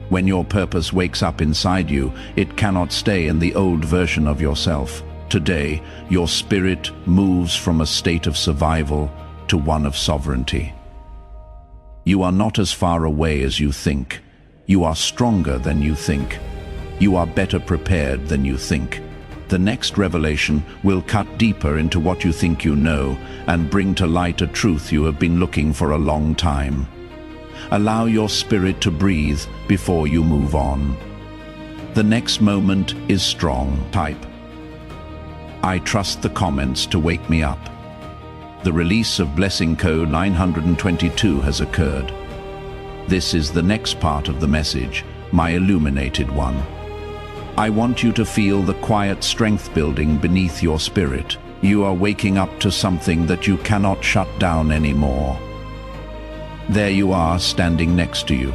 When your purpose wakes up inside you, it cannot stay in the old version of yourself. Today, your spirit moves from a state of survival to one of sovereignty. You are not as far away as you think. You are stronger than you think. You are better prepared than you think. The next revelation will cut deeper into what you think you know and bring to light a truth you have been looking for a long time. Allow your spirit to breathe before you move on. The next moment is strong. Type, I trust the comments to wake me up. The release of blessing code 922 has occurred. This is the next part of the message, my illuminated one. I want you to feel the quiet strength building beneath your spirit. You are waking up to something that you cannot shut down anymore. There you are, standing next to you.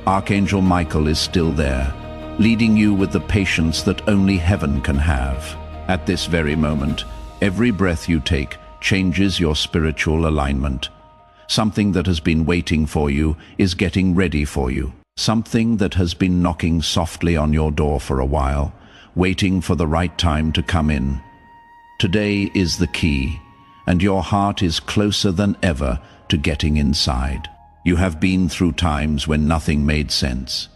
Archangel Michael is still there, leading you with the patience that only heaven can have. At this very moment, every breath you take changes your spiritual alignment. Something that has been waiting for you is getting ready for you. Something that has been knocking softly on your door for a while, waiting for the right time to come in. Today is the key, and your heart is closer than ever to getting inside. You have been through times when nothing made sense.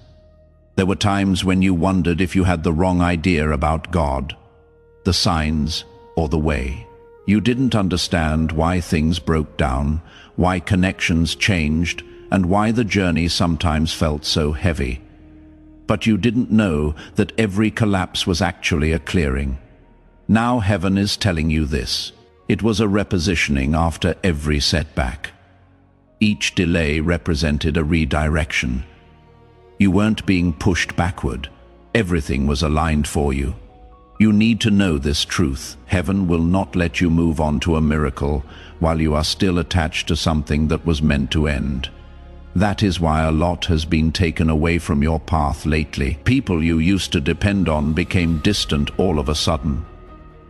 There were times when you wondered if you had the wrong idea about God, the signs, or the way. You didn't understand why things broke down, why connections changed, and why the journey sometimes felt so heavy. But you didn't know that every collapse was actually a clearing. Now heaven is telling you this. It was a repositioning after every setback. Each delay represented a redirection. You weren't being pushed backward. Everything was aligned for you. You need to know this truth. Heaven will not let you move on to a miracle while you are still attached to something that was meant to end. That is why a lot has been taken away from your path lately. People you used to depend on became distant all of a sudden.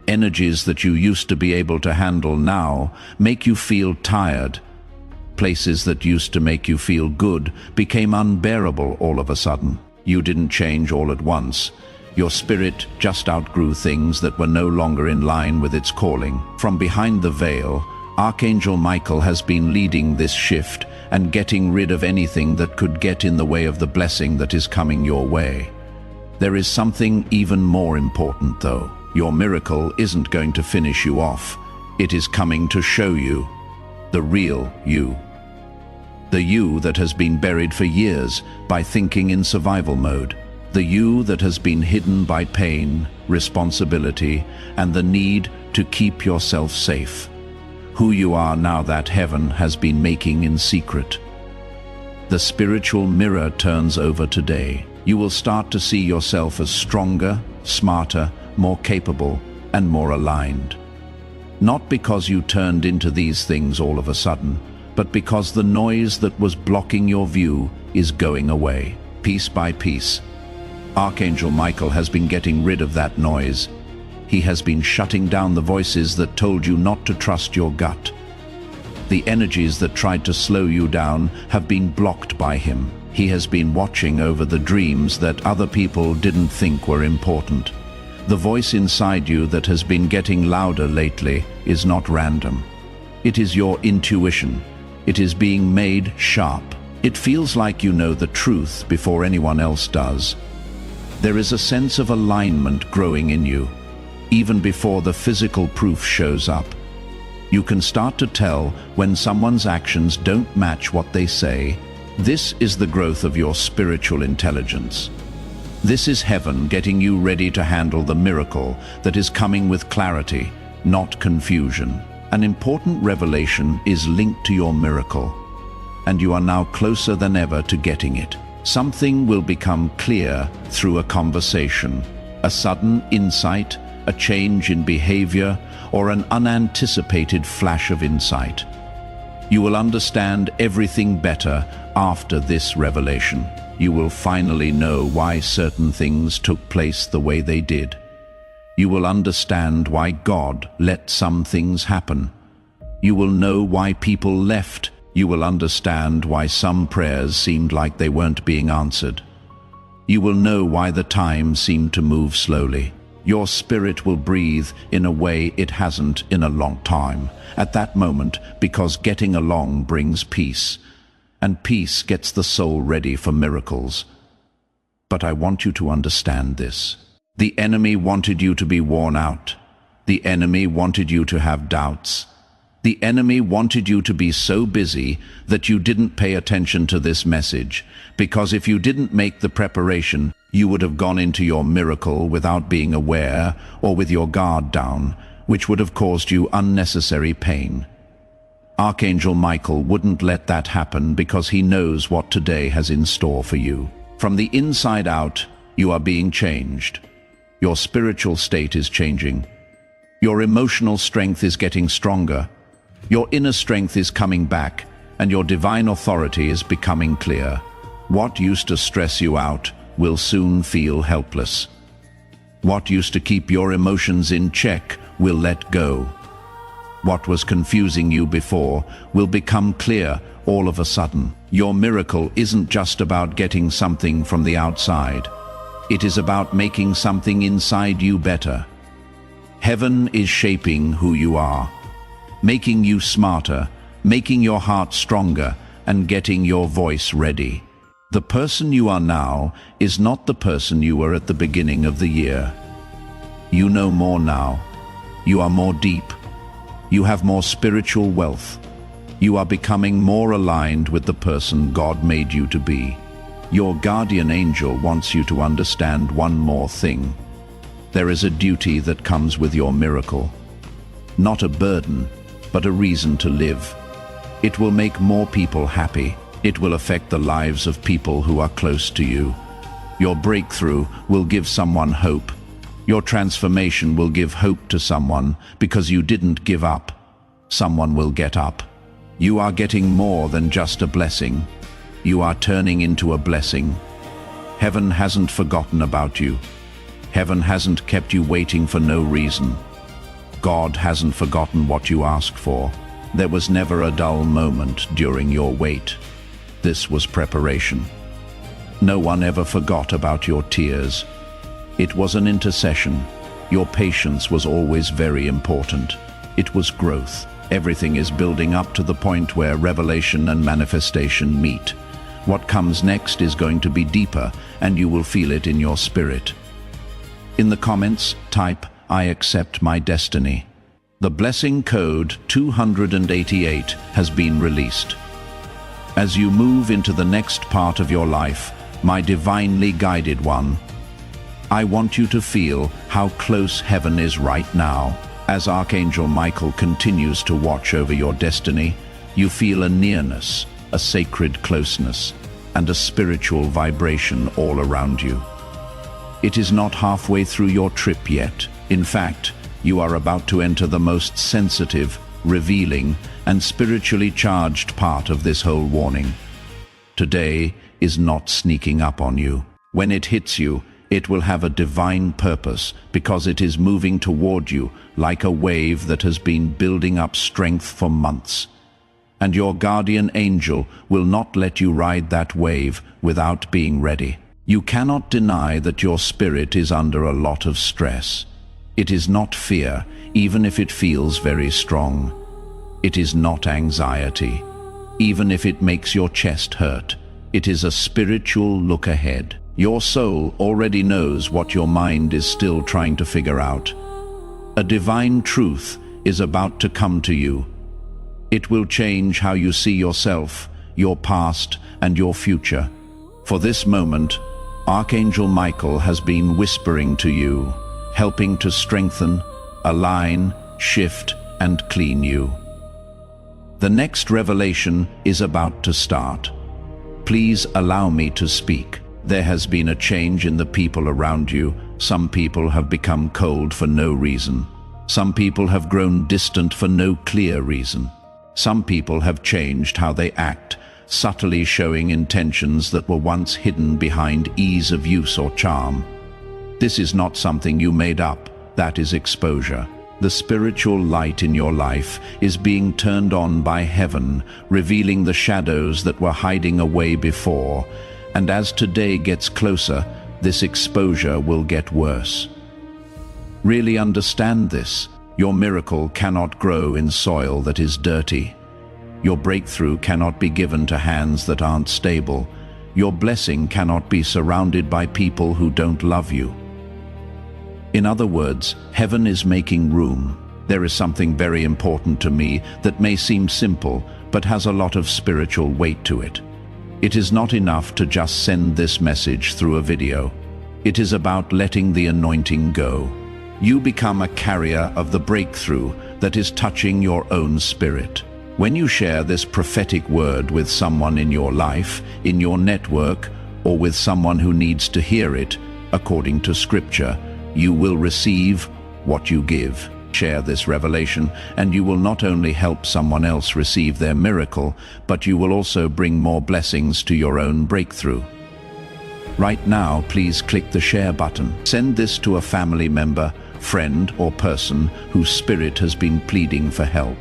Energies that you used to be able to handle now make you feel tired. Places that used to make you feel good became unbearable all of a sudden. You didn't change all at once. Your spirit just outgrew things that were no longer in line with its calling. From behind the veil, Archangel Michael has been leading this shift and getting rid of anything that could get in the way of the blessing that is coming your way. There is something even more important though. Your miracle isn't going to finish you off. It is coming to show you the real you. The you that has been buried for years by thinking in survival mode. The you that has been hidden by pain, responsibility, and the need to keep yourself safe. Who you are now that heaven has been making in secret. The spiritual mirror turns over today. You will start to see yourself as stronger, smarter, more capable, and more aligned. Not because you turned into these things all of a sudden, but because the noise that was blocking your view is going away, piece by piece. Archangel Michael has been getting rid of that noise. He has been shutting down the voices that told you not to trust your gut. The energies that tried to slow you down have been blocked by him. He has been watching over the dreams that other people didn't think were important. The voice inside you that has been getting louder lately is not random. It is your intuition. It is being made sharp. It feels like you know the truth before anyone else does. There is a sense of alignment growing in you, even before the physical proof shows up. You can start to tell when someone's actions don't match what they say. This is the growth of your spiritual intelligence. This is heaven getting you ready to handle the miracle that is coming with clarity, not confusion. An important revelation is linked to your miracle, and you are now closer than ever to getting it. Something will become clear through a conversation, a sudden insight, a change in behavior, or an unanticipated flash of insight. You will understand everything better after this revelation. You will finally know why certain things took place the way they did. You will understand why God let some things happen. You will know why people left. You will understand why some prayers seemed like they weren't being answered. You will know why the time seemed to move slowly. Your spirit will breathe in a way it hasn't in a long time at that moment, because getting along brings peace, and peace gets the soul ready for miracles. But I want you to understand this. The enemy wanted you to be worn out. The enemy wanted you to have doubts. The enemy wanted you to be so busy that you didn't pay attention to this message, because if you didn't make the preparation, you would have gone into your miracle without being aware or with your guard down, which would have caused you unnecessary pain. Archangel Michael wouldn't let that happen because he knows what today has in store for you. From the inside out, you are being changed. Your spiritual state is changing. Your emotional strength is getting stronger. Your inner strength is coming back, and your divine authority is becoming clear. What used to stress you out will soon feel helpless. What used to keep your emotions in check will let go. What was confusing you before will become clear all of a sudden. Your miracle isn't just about getting something from the outside. It is about making something inside you better. Heaven is shaping who you are, making you smarter, making your heart stronger, and getting your voice ready. The person you are now is not the person you were at the beginning of the year. You know more now. You are more deep. You have more spiritual wealth. You are becoming more aligned with the person God made you to be. Your guardian angel wants you to understand one more thing. There is a duty that comes with your miracle. Not a burden, but a reason to live. It will make more people happy. It will affect the lives of people who are close to you. Your breakthrough will give someone hope. Your transformation will give hope to someone because you didn't give up. Someone will get up. You are getting more than just a blessing. You are turning into a blessing. Heaven hasn't forgotten about you. Heaven hasn't kept you waiting for no reason. God hasn't forgotten what you asked for. There was never a dull moment during your wait. This was preparation. No one ever forgot about your tears. It was an intercession. Your patience was always very important. It was growth. Everything is building up to the point where revelation and manifestation meet. What comes next is going to be deeper, and you will feel it in your spirit. In the comments, type, "I accept my destiny." The blessing code 288 has been released. As you move into the next part of your life, my divinely guided one, I want you to feel how close heaven is right now. As Archangel Michael continues to watch over your destiny, you feel a nearness, a sacred closeness, and a spiritual vibration all around you. It is not halfway through your trip yet. In fact, you are about to enter the most sensitive, revealing, and spiritually charged part of this whole warning. Today is not sneaking up on you. When it hits you, it will have a divine purpose because it is moving toward you like a wave that has been building up strength for months. And your guardian angel will not let you ride that wave without being ready. You cannot deny that your spirit is under a lot of stress. It is not fear, even if it feels very strong. It is not anxiety, even if it makes your chest hurt. It is a spiritual look ahead. Your soul already knows what your mind is still trying to figure out. A divine truth is about to come to you. It will change how you see yourself, your past, and your future. For this moment, Archangel Michael has been whispering to you, helping to strengthen, align, shift, and clean you. The next revelation is about to start. Please allow me to speak. There has been a change in the people around you. Some people have become cold for no reason. Some people have grown distant for no clear reason. Some people have changed how they act, subtly showing intentions that were once hidden behind ease of use or charm. This is not something you made up. That is exposure. The spiritual light in your life is being turned on by heaven, revealing the shadows that were hiding away before. And as today gets closer, this exposure will get worse. Really understand this. Your miracle cannot grow in soil that is dirty. Your breakthrough cannot be given to hands that aren't stable. Your blessing cannot be surrounded by people who don't love you. In other words, heaven is making room. There is something very important to me that may seem simple, but has a lot of spiritual weight to it. It is not enough to just send this message through a video. It is about letting the anointing go. You become a carrier of the breakthrough that is touching your own spirit. When you share this prophetic word with someone in your life, in your network, or with someone who needs to hear it, according to Scripture, you will receive what you give. Share this revelation, and you will not only help someone else receive their miracle, but you will also bring more blessings to your own breakthrough. Right now, please click the share button. Send this to a family member, friend, or person whose spirit has been pleading for help.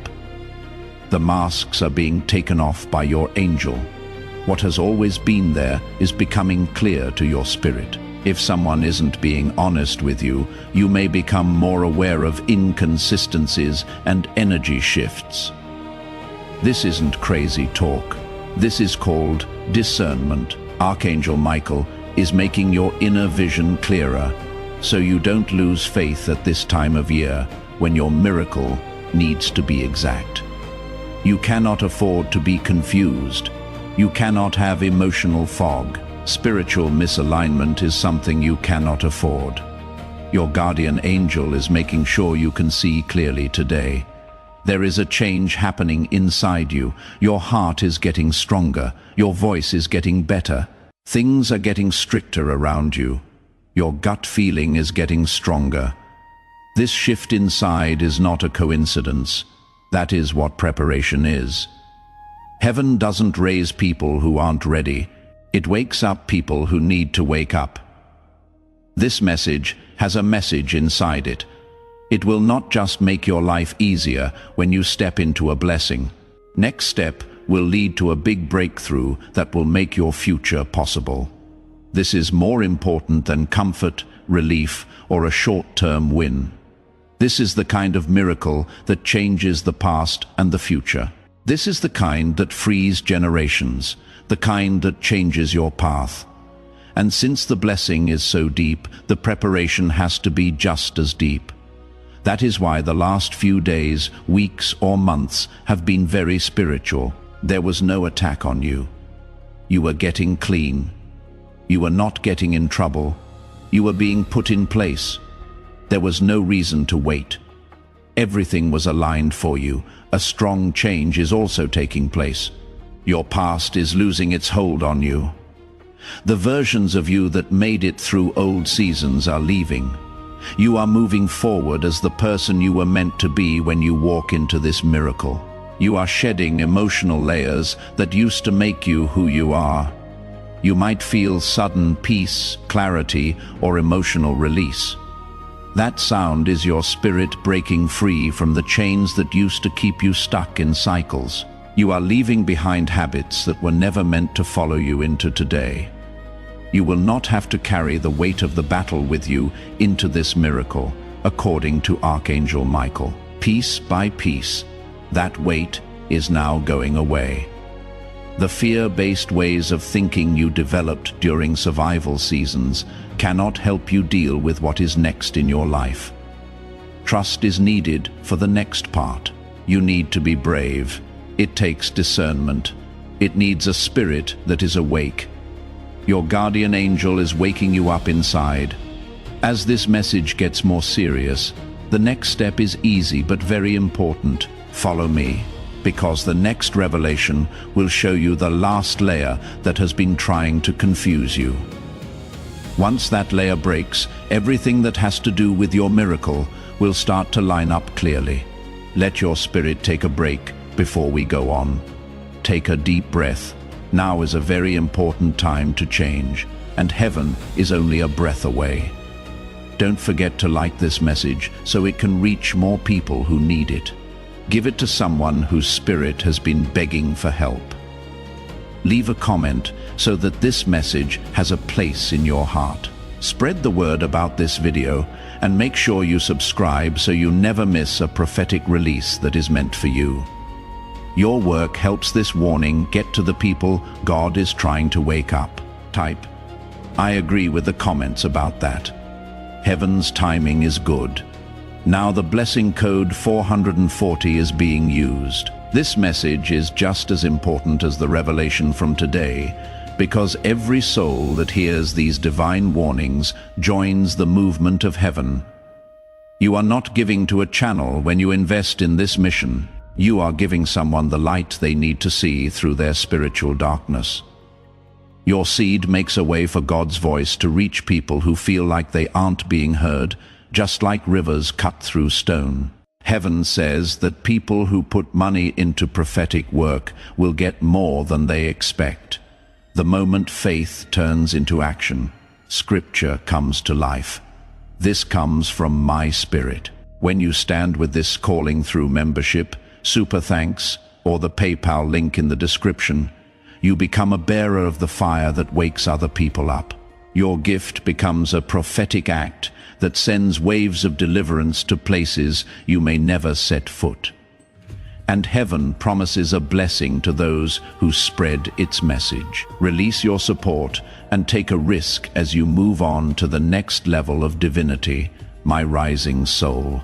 The masks are being taken off by your angel. What has always been there is becoming clear to your spirit. If someone isn't being honest with you, you may become more aware of inconsistencies and energy shifts. This isn't crazy talk. This is called discernment. Archangel Michael is making your inner vision clearer, so you don't lose faith at this time of year when your miracle needs to be exact. You cannot afford to be confused. You cannot have emotional fog. Spiritual misalignment is something you cannot afford. Your guardian angel is making sure you can see clearly today. There is a change happening inside you. Your heart is getting stronger. Your voice is getting better. Things are getting stricter around you. Your gut feeling is getting stronger. This shift inside is not a coincidence. That is what preparation is. Heaven doesn't raise people who aren't ready. It wakes up people who need to wake up. This message has a message inside it. It will not just make your life easier when you step into a blessing. Next step will lead to a big breakthrough that will make your future possible. This is more important than comfort, relief, or a short-term win. This is the kind of miracle that changes the past and the future. This is the kind that frees generations, the kind that changes your path. And since the blessing is so deep, the preparation has to be just as deep. That is why the last few days, weeks, or months have been very spiritual. There was no attack on you. You were getting clean. You were not getting in trouble. You were being put in place. There was no reason to wait. Everything was aligned for you. A strong change is also taking place. Your past is losing its hold on you. The versions of you that made it through old seasons are leaving. You are moving forward as the person you were meant to be when you walk into this miracle. You are shedding emotional layers that used to make you who you are. You might feel sudden peace, clarity, or emotional release. That sound is your spirit breaking free from the chains that used to keep you stuck in cycles. You are leaving behind habits that were never meant to follow you into today. You will not have to carry the weight of the battle with you into this miracle, according to Archangel Michael. Piece by piece, that weight is now going away. The fear-based ways of thinking you developed during survival seasons cannot help you deal with what is next in your life. Trust is needed for the next part. You need to be brave. It takes discernment. It needs a spirit that is awake. Your guardian angel is waking you up inside. As this message gets more serious, the next step is easy but very important. Follow me, because the next revelation will show you the last layer that has been trying to confuse you. Once that layer breaks, everything that has to do with your miracle will start to line up clearly. Let your spirit take a break before we go on. Take a deep breath. Now is a very important time to change, and heaven is only a breath away. Don't forget to like this message so it can reach more people who need it. Give it to someone whose spirit has been begging for help. Leave a comment so that this message has a place in your heart. Spread the word about this video and make sure you subscribe so you never miss a prophetic release that is meant for you. Your work helps this warning get to the people God is trying to wake up. Type, I agree with the comments about that. Heaven's timing is good. Now the blessing code 440 is being used. This message is just as important as the revelation from today, because every soul that hears these divine warnings joins the movement of heaven. You are not giving to a channel when you invest in this mission. You are giving someone the light they need to see through their spiritual darkness. Your seed makes a way for God's voice to reach people who feel like they aren't being heard, just like rivers cut through stone. Heaven says that people who put money into prophetic work will get more than they expect. The moment faith turns into action, Scripture comes to life. This comes from my spirit. When you stand with this calling through membership, super thanks, or the PayPal link in the description, you become a bearer of the fire that wakes other people up. Your gift becomes a prophetic act that sends waves of deliverance to places you may never set foot. and heaven promises a blessing to those who spread its message. Release your support and take a risk as you move on to the next level of divinity, my rising soul.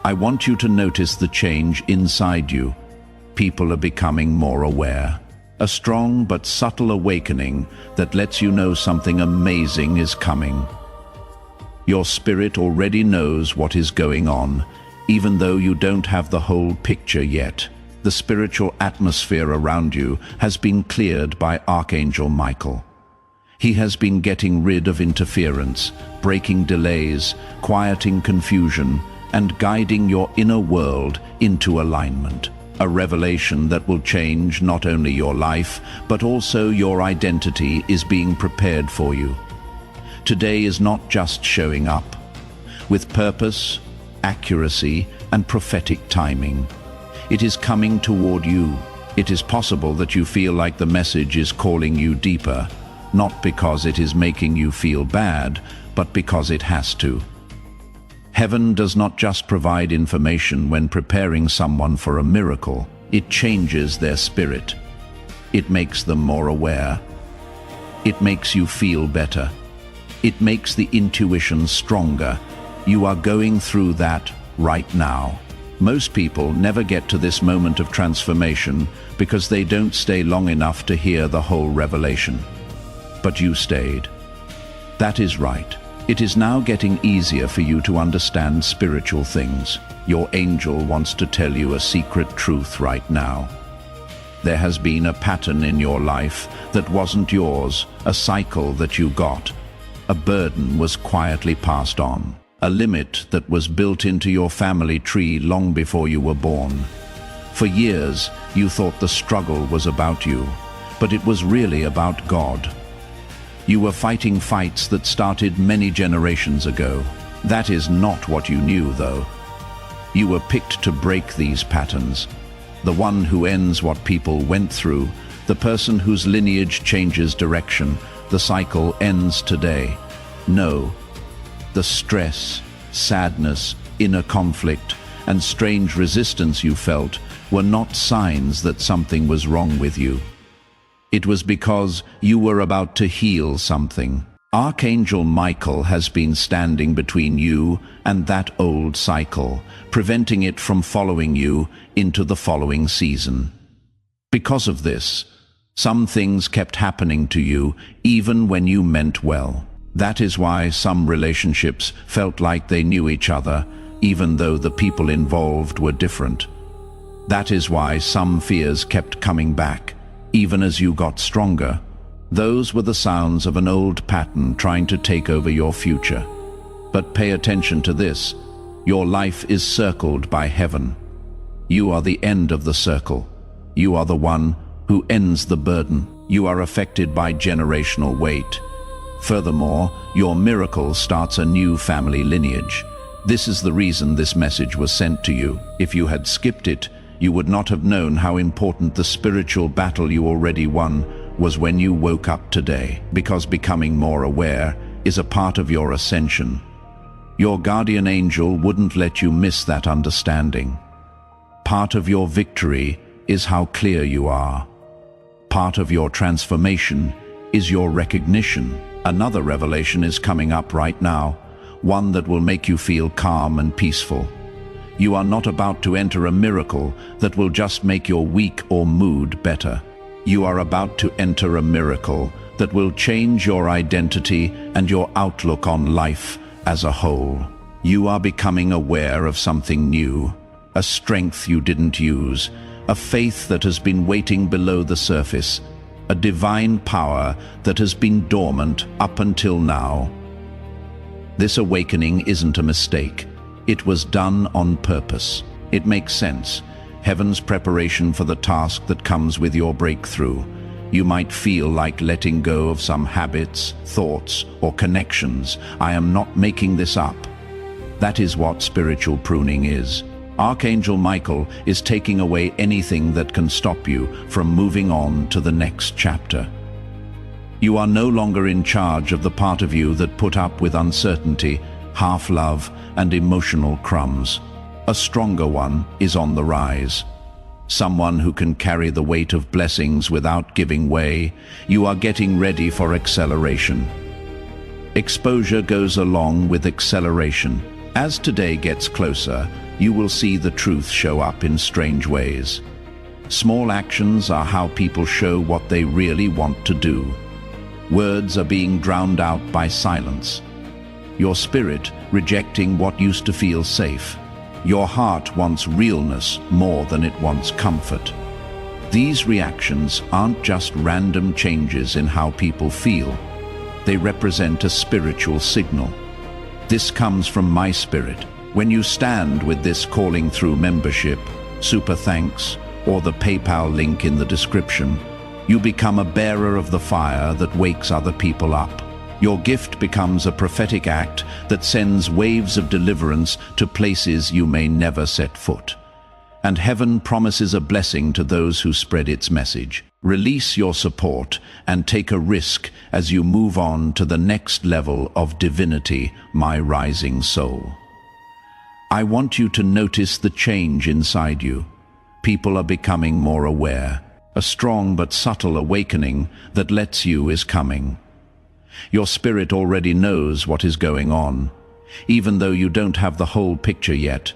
I want you to notice the change inside you. People are becoming more aware. A strong but subtle awakening that lets you know something amazing is coming. Your spirit already knows what is going on, even though you don't have the whole picture yet. The spiritual atmosphere around you has been cleared by Archangel Michael. He has been getting rid of interference, breaking delays, quieting confusion, and guiding your inner world into alignment. A revelation that will change not only your life, but also your identity is being prepared for you. Today is not just showing up. With purpose, accuracy, and prophetic timing, it is coming toward you. It is possible that you feel like the message is calling you deeper, not because it is making you feel bad, but because it has to. Heaven does not just provide information when preparing someone for a miracle. It changes their spirit. It makes them more aware. It makes you feel better. It makes the intuition stronger. You are going through that right now. Most people never get to this moment of transformation because they don't stay long enough to hear the whole revelation. But you stayed. That is right. It is now getting easier for you to understand spiritual things. Your angel wants to tell you a secret truth right now. There has been a pattern in your life that wasn't yours, a cycle that you got. A burden was quietly passed on, a limit that was built into your family tree long before you were born. For years, you thought the struggle was about you, but it was really about God. You were fighting fights that started many generations ago. That is not what you knew, though. You were picked to break these patterns. The one who ends what people went through, the person whose lineage changes direction, the cycle ends today. No, the stress, sadness, inner conflict, and strange resistance you felt were not signs that something was wrong with you. It was because you were about to heal something. Archangel Michael has been standing between you and that old cycle, preventing it from following you into the following season. Because of this, some things kept happening to you even when you meant well. That is why some relationships felt like they knew each other, even though the people involved were different. That is why some fears kept coming back, even as you got stronger. Those were the sounds of an old pattern trying to take over your future. But pay attention to this. Your life is circled by heaven. You are the end of the circle. You are the one who ends the burden. You are affected by generational weight. Furthermore, your miracle starts a new family lineage. This is the reason this message was sent to you. If you had skipped it, you would not have known how important the spiritual battle you already won was when you woke up today, because becoming more aware is a part of your ascension. Your guardian angel wouldn't let you miss that understanding. Part of your victory is how clear you are. Part of your transformation is your recognition. Another revelation is coming up right now, one that will make you feel calm and peaceful. You are not about to enter a miracle that will just make your week or mood better. You are about to enter a miracle that will change your identity and your outlook on life as a whole. You are becoming aware of something new, a strength you didn't use, a faith that has been waiting below the surface, a divine power that has been dormant up until now. This awakening isn't a mistake. It was done on purpose. It makes sense. Heaven's preparation for the task that comes with your breakthrough. You might feel like letting go of some habits, thoughts, or connections. I am not making this up. That is what spiritual pruning is. Archangel Michael is taking away anything that can stop you from moving on to the next chapter. You are no longer in charge of the part of you that put up with uncertainty, half-love, and emotional crumbs. A stronger one is on the rise. Someone who can carry the weight of blessings without giving way. You are getting ready for acceleration. Exposure goes along with acceleration. As today gets closer, you will see the truth show up in strange ways. Small actions are how people show what they really want to do. Words are being drowned out by silence. Your spirit rejecting what used to feel safe. Your heart wants realness more than it wants comfort. These reactions aren't just random changes in how people feel. They represent a spiritual signal. This comes from my spirit. When you stand with this calling through membership, super thanks, or the PayPal link in the description, you become a bearer of the fire that wakes other people up. Your gift becomes a prophetic act that sends waves of deliverance to places you may never set foot. And heaven promises a blessing to those who spread its message. Release your support and take a risk as you move on to the next level of divinity, my rising soul. I want you to notice the change inside you. People are becoming more aware. A strong but subtle awakening that lets you is coming. Your spirit already knows what is going on, even though you don't have the whole picture yet.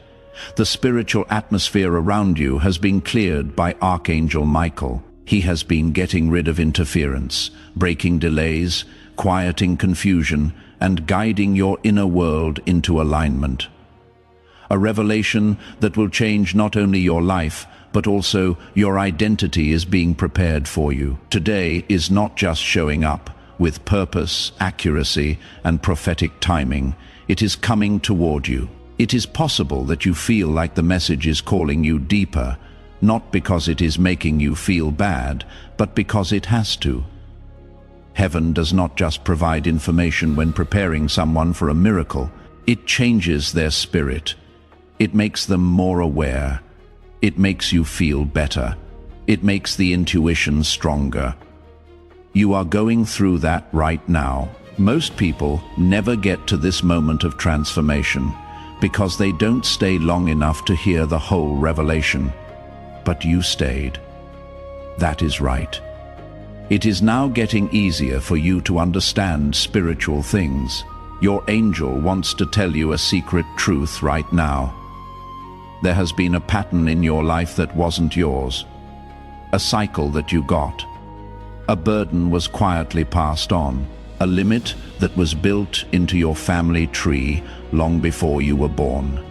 The spiritual atmosphere around you has been cleared by Archangel Michael. He has been getting rid of interference, breaking delays, quieting confusion, and guiding your inner world into alignment. A revelation that will change not only your life, but also your identity is being prepared for you. Today is not just showing up with purpose, accuracy, and prophetic timing. It is coming toward you. It is possible that you feel like the message is calling you deeper, not because it is making you feel bad, but because it has to. Heaven does not just provide information when preparing someone for a miracle. It changes their spirit. It makes them more aware. It makes you feel better. It makes the intuition stronger. You are going through that right now. Most people never get to this moment of transformation because they don't stay long enough to hear the whole revelation. But you stayed. That is right. It is now getting easier for you to understand spiritual things. Your angel wants to tell you a secret truth right now. There has been a pattern in your life that wasn't yours. A cycle that you got. A burden was quietly passed on. A limit that was built into your family tree long before you were born.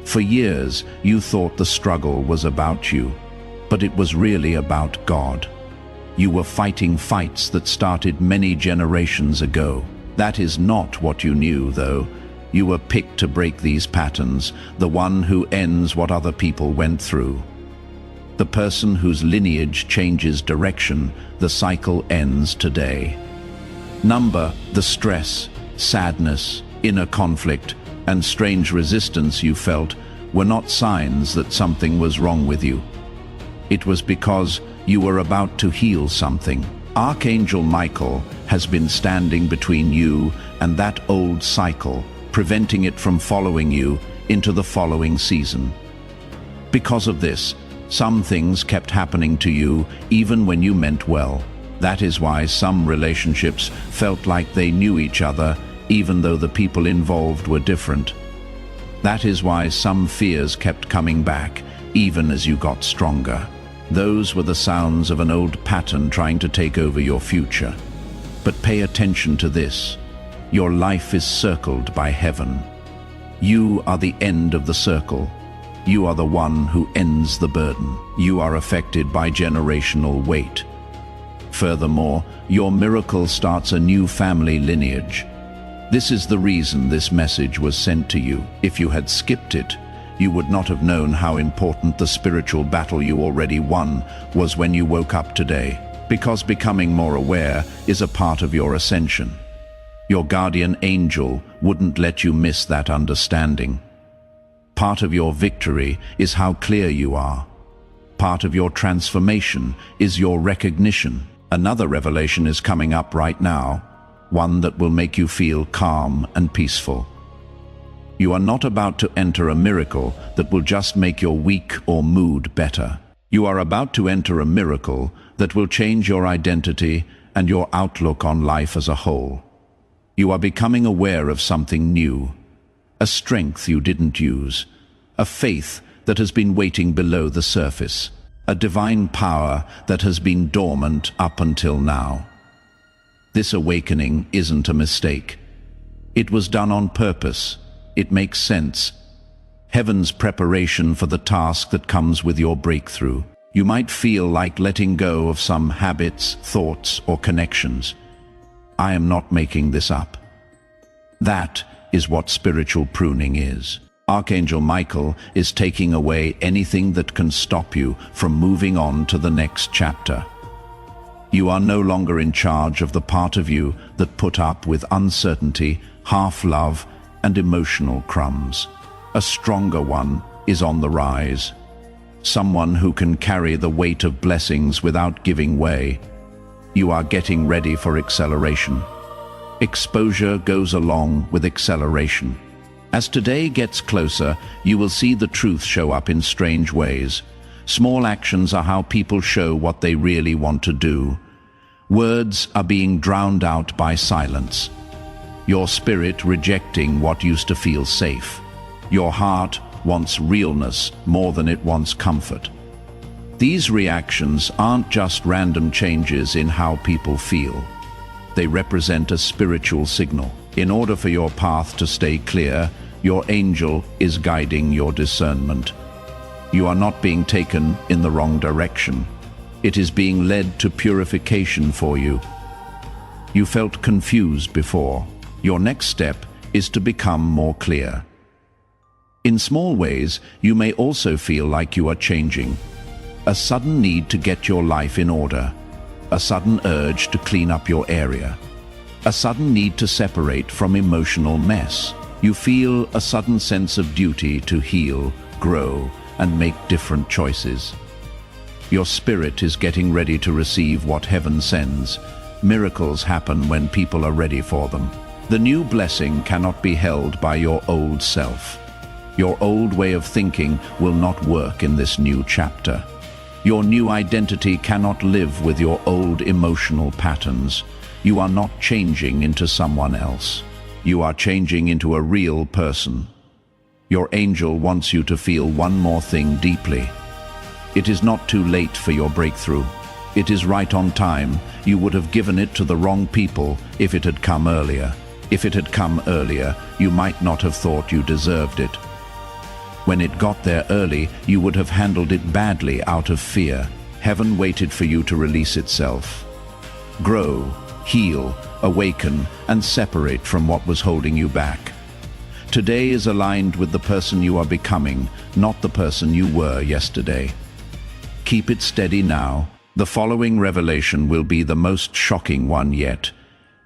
For years, you thought the struggle was about you, but it was really about God. You were fighting fights that started many generations ago. That is not what you knew, though. You were picked to break these patterns, the one who ends what other people went through. The person whose lineage changes direction, the cycle ends today. The stress, sadness, inner conflict, and strange resistance you felt were not signs that something was wrong with you. It was because you were about to heal something. Archangel Michael has been standing between you and that old cycle, preventing it from following you into the following season. Because of this, some things kept happening to you even when you meant well. That is why some relationships felt like they knew each other even though the people involved were different. That is why some fears kept coming back even as you got stronger. Those were the sounds of an old pattern trying to take over your future. But pay attention to this. Your life is circled by heaven. You are the end of the circle. You are the one who ends the burden. You are affected by generational weight. Furthermore, your miracle starts a new family lineage. This is the reason this message was sent to you. If you had skipped it, you would not have known how important the spiritual battle you already won was when you woke up today. Because becoming more aware is a part of your ascension. Your guardian angel wouldn't let you miss that understanding. Part of your victory is how clear you are. Part of your transformation is your recognition. Another revelation is coming up right now, one that will make you feel calm and peaceful. You are not about to enter a miracle that will just make your week or mood better. You are about to enter a miracle that will change your identity and your outlook on life as a whole. You are becoming aware of something new, a strength you didn't use, a faith that has been waiting below the surface, a divine power that has been dormant up until now. This awakening isn't a mistake. It was done on purpose. It makes sense. Heaven's preparation for the task that comes with your breakthrough. You might feel like letting go of some habits, thoughts, or connections. I am not making this up. That is what spiritual pruning is. Archangel Michael is taking away anything that can stop you from moving on to the next chapter. You are no longer in charge of the part of you that put up with uncertainty, half-love, and emotional crumbs. A stronger one is on the rise. Someone who can carry the weight of blessings without giving way. You are getting ready for acceleration. Exposure goes along with acceleration. As today gets closer, you will see the truth show up in strange ways. Small actions are how people show what they really want to do. Words are being drowned out by silence. Your spirit rejecting what used to feel safe. Your heart wants realness more than it wants comfort. These reactions aren't just random changes in how people feel. They represent a spiritual signal. In order for your path to stay clear, your angel is guiding your discernment. You are not being taken in the wrong direction. It is being led to purification for you. You felt confused before. Your next step is to become more clear. In small ways, you may also feel like you are changing. A sudden need to get your life in order. A sudden urge to clean up your area. A sudden need to separate from emotional mess. You feel a sudden sense of duty to heal, grow, and make different choices. Your spirit is getting ready to receive what heaven sends. Miracles happen when people are ready for them. The new blessing cannot be held by your old self. Your old way of thinking will not work in this new chapter. Your new identity cannot live with your old emotional patterns. You are not changing into someone else. You are changing into a real person. Your angel wants you to feel one more thing deeply. It is not too late for your breakthrough. It is right on time. You would have given it to the wrong people if it had come earlier. If it had come earlier, you might not have thought you deserved it. When it got there early, you would have handled it badly out of fear. Heaven waited for you to release itself. Grow, heal, awaken, and separate from what was holding you back. Today is aligned with the person you are becoming, not the person you were yesterday. Keep it steady now. The following revelation will be the most shocking one yet.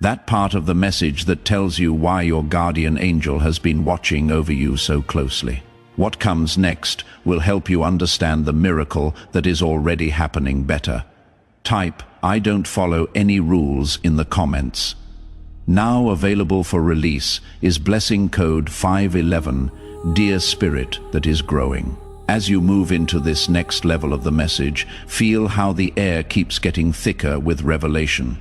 That part of the message that tells you why your guardian angel has been watching over you so closely. What comes next will help you understand the miracle that is already happening better. Type, "I don't follow any rules" in the comments. Now available for release is blessing code 511, Dear Spirit that is growing. As you move into this next level of the message, feel how the air keeps getting thicker with revelation.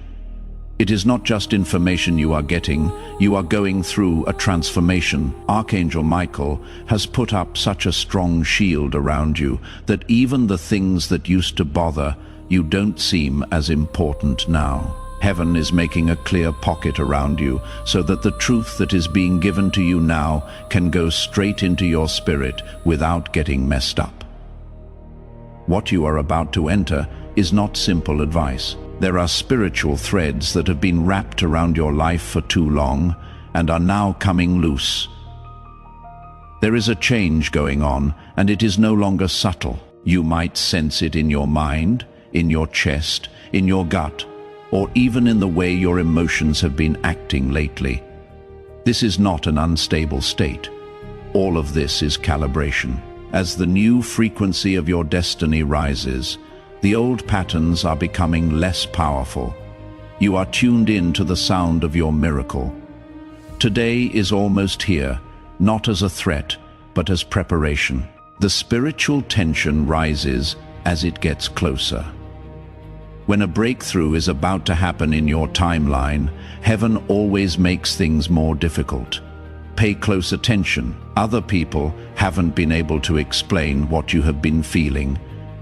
It is not just information you are getting, you are going through a transformation. Archangel Michael has put up such a strong shield around you that even the things that used to bother you don't seem as important now. Heaven is making a clear pocket around you so that the truth that is being given to you now can go straight into your spirit without getting messed up. What you are about to enter is not simple advice. There are spiritual threads that have been wrapped around your life for too long and are now coming loose. There is a change going on, and it is no longer subtle. You might sense it in your mind, in your chest, in your gut, or even in the way your emotions have been acting lately. This is not an unstable state. All of this is calibration. As the new frequency of your destiny rises, the old patterns are becoming less powerful. You are tuned in to the sound of your miracle. Today is almost here. not as a threat, but as preparation. The spiritual tension rises as it gets closer. When a breakthrough is about to happen in your timeline, heaven always makes things more difficult. Pay close attention. Other people haven't been able to explain what you have been feeling.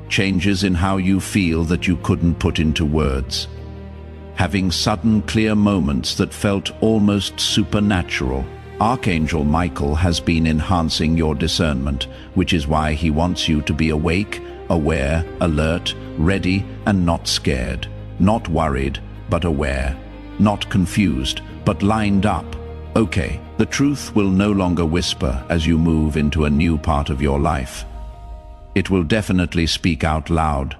Changes in how you feel that you couldn't put into words. Having sudden, clear moments that felt almost supernatural. Archangel Michael has been enhancing your discernment, which is why he wants you to be awake, aware, alert, ready, and not scared. Not worried, but aware. Not confused, but lined up. Okay, the truth will no longer whisper as you move into a new part of your life. It will definitely speak out loud.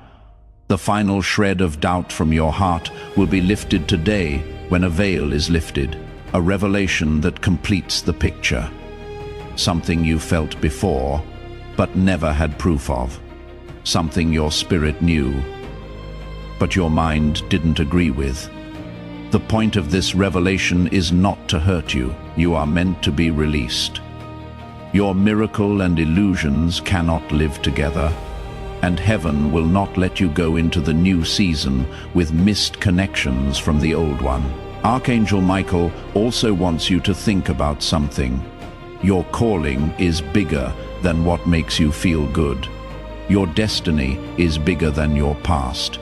The final shred of doubt from your heart will be lifted today when a veil is lifted, a revelation that completes the picture. Something you felt before, but never had proof of. Something your spirit knew, but your mind didn't agree with. The point of this revelation is not to hurt you. You are meant to be released. Your miracle and illusions cannot live together, and heaven will not let you go into the new season with missed connections from the old one. Archangel Michael also wants you to think about something. Your calling is bigger than what makes you feel good. Your destiny is bigger than your past.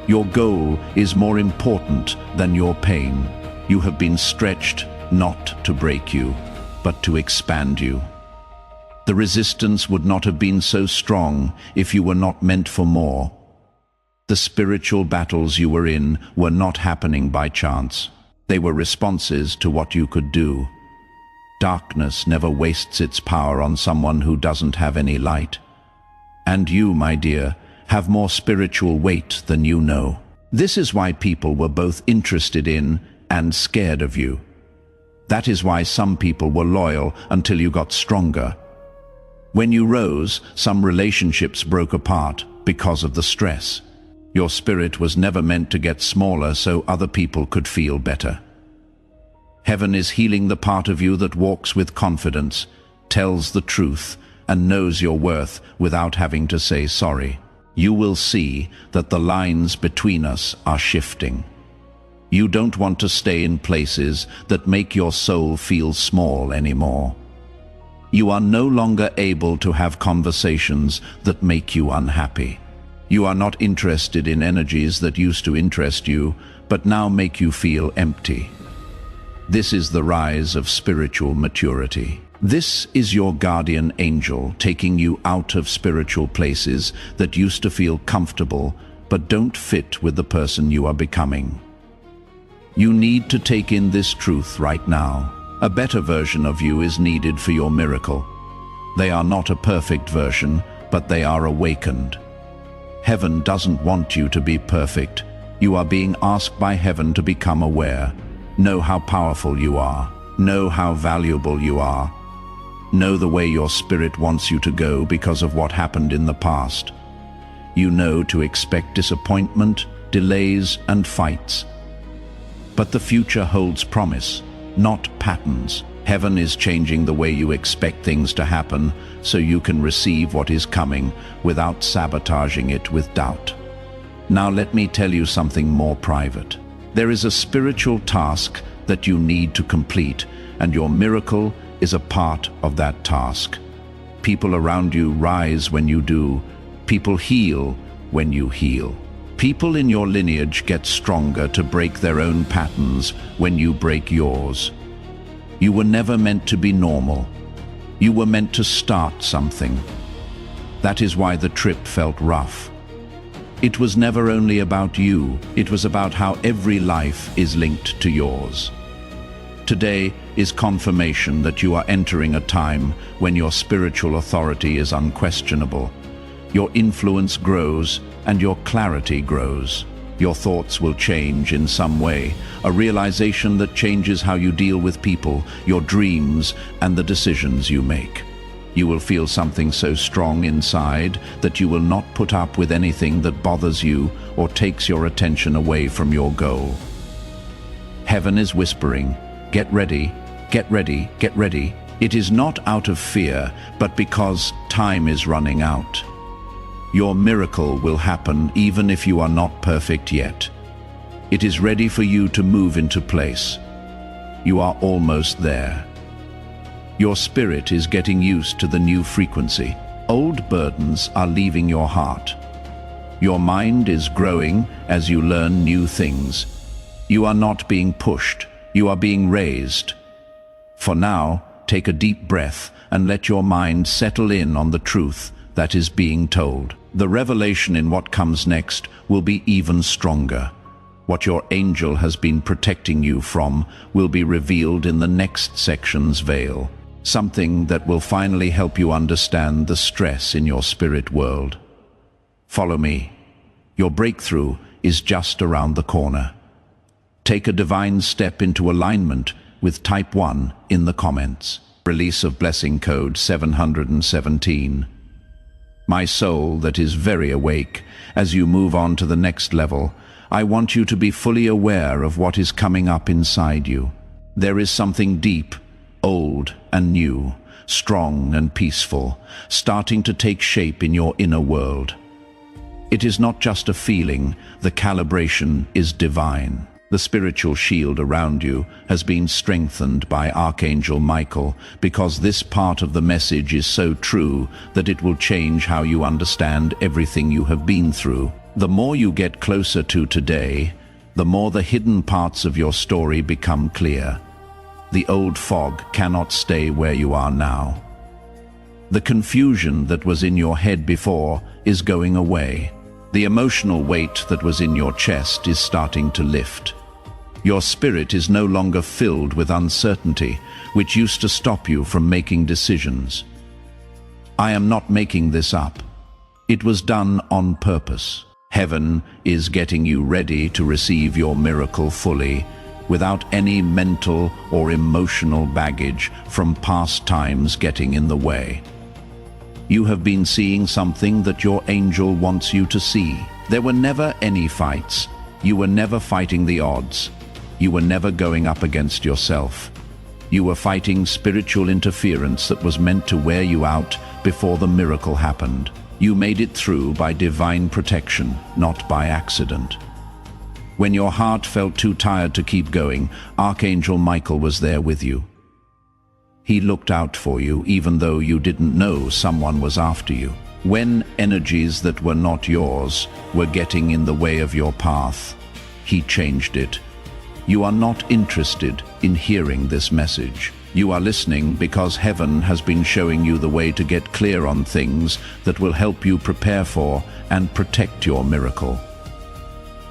Your goal is more important than your pain. You have been stretched not to break you, but to expand you. The resistance would not have been so strong if you were not meant for more. The spiritual battles you were in were not happening by chance. They were responses to what you could do. Darkness never wastes its power on someone who doesn't have any light. And you, my dear, have more spiritual weight than you know. This is why people were both interested in and scared of you. That is why some people were loyal until you got stronger. When you rose, some relationships broke apart because of the stress. Your spirit was never meant to get smaller so other people could feel better. Heaven is healing the part of you that walks with confidence, tells the truth, and knows your worth without having to say sorry. You will see that the lines between us are shifting. You don't want to stay in places that make your soul feel small anymore. You are no longer able to have conversations that make you unhappy. You are not interested in energies that used to interest you, but now make you feel empty. This is the rise of spiritual maturity. This is your guardian angel taking you out of spiritual places that used to feel comfortable but don't fit with the person you are becoming. You need to take in this truth right now. A better version of you is needed for your miracle. They are not a perfect version, but they are awakened. Heaven doesn't want you to be perfect. You are being asked by heaven to become aware. Know how powerful you are. Know how valuable you are. Know the way your spirit wants you to go because of what happened in the past. You know to expect disappointment, delays, and fights. But the future holds promise, not patterns. Heaven is changing the way you expect things to happen so you can receive what is coming without sabotaging it with doubt. Now let me tell you something more private. There is a spiritual task that you need to complete, and your miracle is a part of that task. People around you rise when you do. People heal when you heal. People in your lineage get stronger to break their own patterns when you break yours. You were never meant to be normal. You were meant to start something. That is why the trip felt rough. It was never only about you. It was about how every life is linked to yours. Today is confirmation that you are entering a time when your spiritual authority is unquestionable. Your influence grows and your clarity grows. Your thoughts will change in some way, a realization that changes how you deal with people, your dreams, and the decisions you make. You will feel something so strong inside that you will not put up with anything that bothers you or takes your attention away from your goal. Heaven is whispering, get ready, get ready, get ready. It is not out of fear, but because time is running out. Your miracle will happen even if you are not perfect yet. It is ready for you to move into place. You are almost there. Your spirit is getting used to the new frequency. Old burdens are leaving your heart. Your mind is growing as you learn new things. You are not being pushed, you are being raised. For now, take a deep breath and let your mind settle in on the truth that is being told. The revelation in what comes next will be even stronger. What your angel has been protecting you from will be revealed in the next section's veil. Something that will finally help you understand the stress in your spirit world. Follow me. Your breakthrough is just around the corner. Take a divine step into alignment with Type 1 in the comments. Release of blessing code 717. My soul that is very awake, as you move on to the next level, I want you to be fully aware of what is coming up inside you. There is something deep, old and new, strong and peaceful, starting to take shape in your inner world. It is not just a feeling, the calibration is divine. The spiritual shield around you has been strengthened by Archangel Michael because this part of the message is so true that it will change how you understand everything you have been through. The more you get closer to today, the more the hidden parts of your story become clear. The old fog cannot stay where you are now. The confusion that was in your head before is going away. The emotional weight that was in your chest is starting to lift. Your spirit is no longer filled with uncertainty, which used to stop you from making decisions. I am not making this up. It was done on purpose. Heaven is getting you ready to receive your miracle fully, without any mental or emotional baggage from past times getting in the way. You have been seeing something that your angel wants you to see. There were never any fights. You were never fighting the odds. You were never going up against yourself. You were fighting spiritual interference that was meant to wear you out before the miracle happened. You made it through by divine protection, not by accident. When your heart felt too tired to keep going, Archangel Michael was there with you. He looked out for you even though you didn't know someone was after you. When energies that were not yours were getting in the way of your path, he changed it. You are not interested in hearing this message. You are listening because heaven has been showing you the way to get clear on things that will help you prepare for and protect your miracle.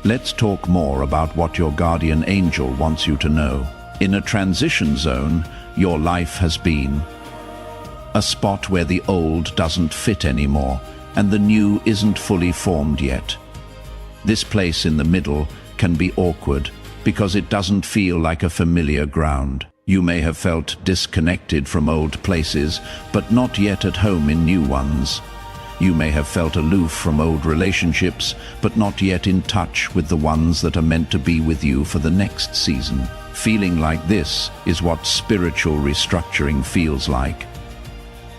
Let's talk more about what your guardian angel wants you to know. In a transition zone, your life has been a spot where the old doesn't fit anymore and the new isn't fully formed yet. This place in the middle can be awkward because it doesn't feel like a familiar ground. You may have felt disconnected from old places, but not yet at home in new ones. You may have felt aloof from old relationships, but not yet in touch with the ones that are meant to be with you for the next season. Feeling like this is what spiritual restructuring feels like.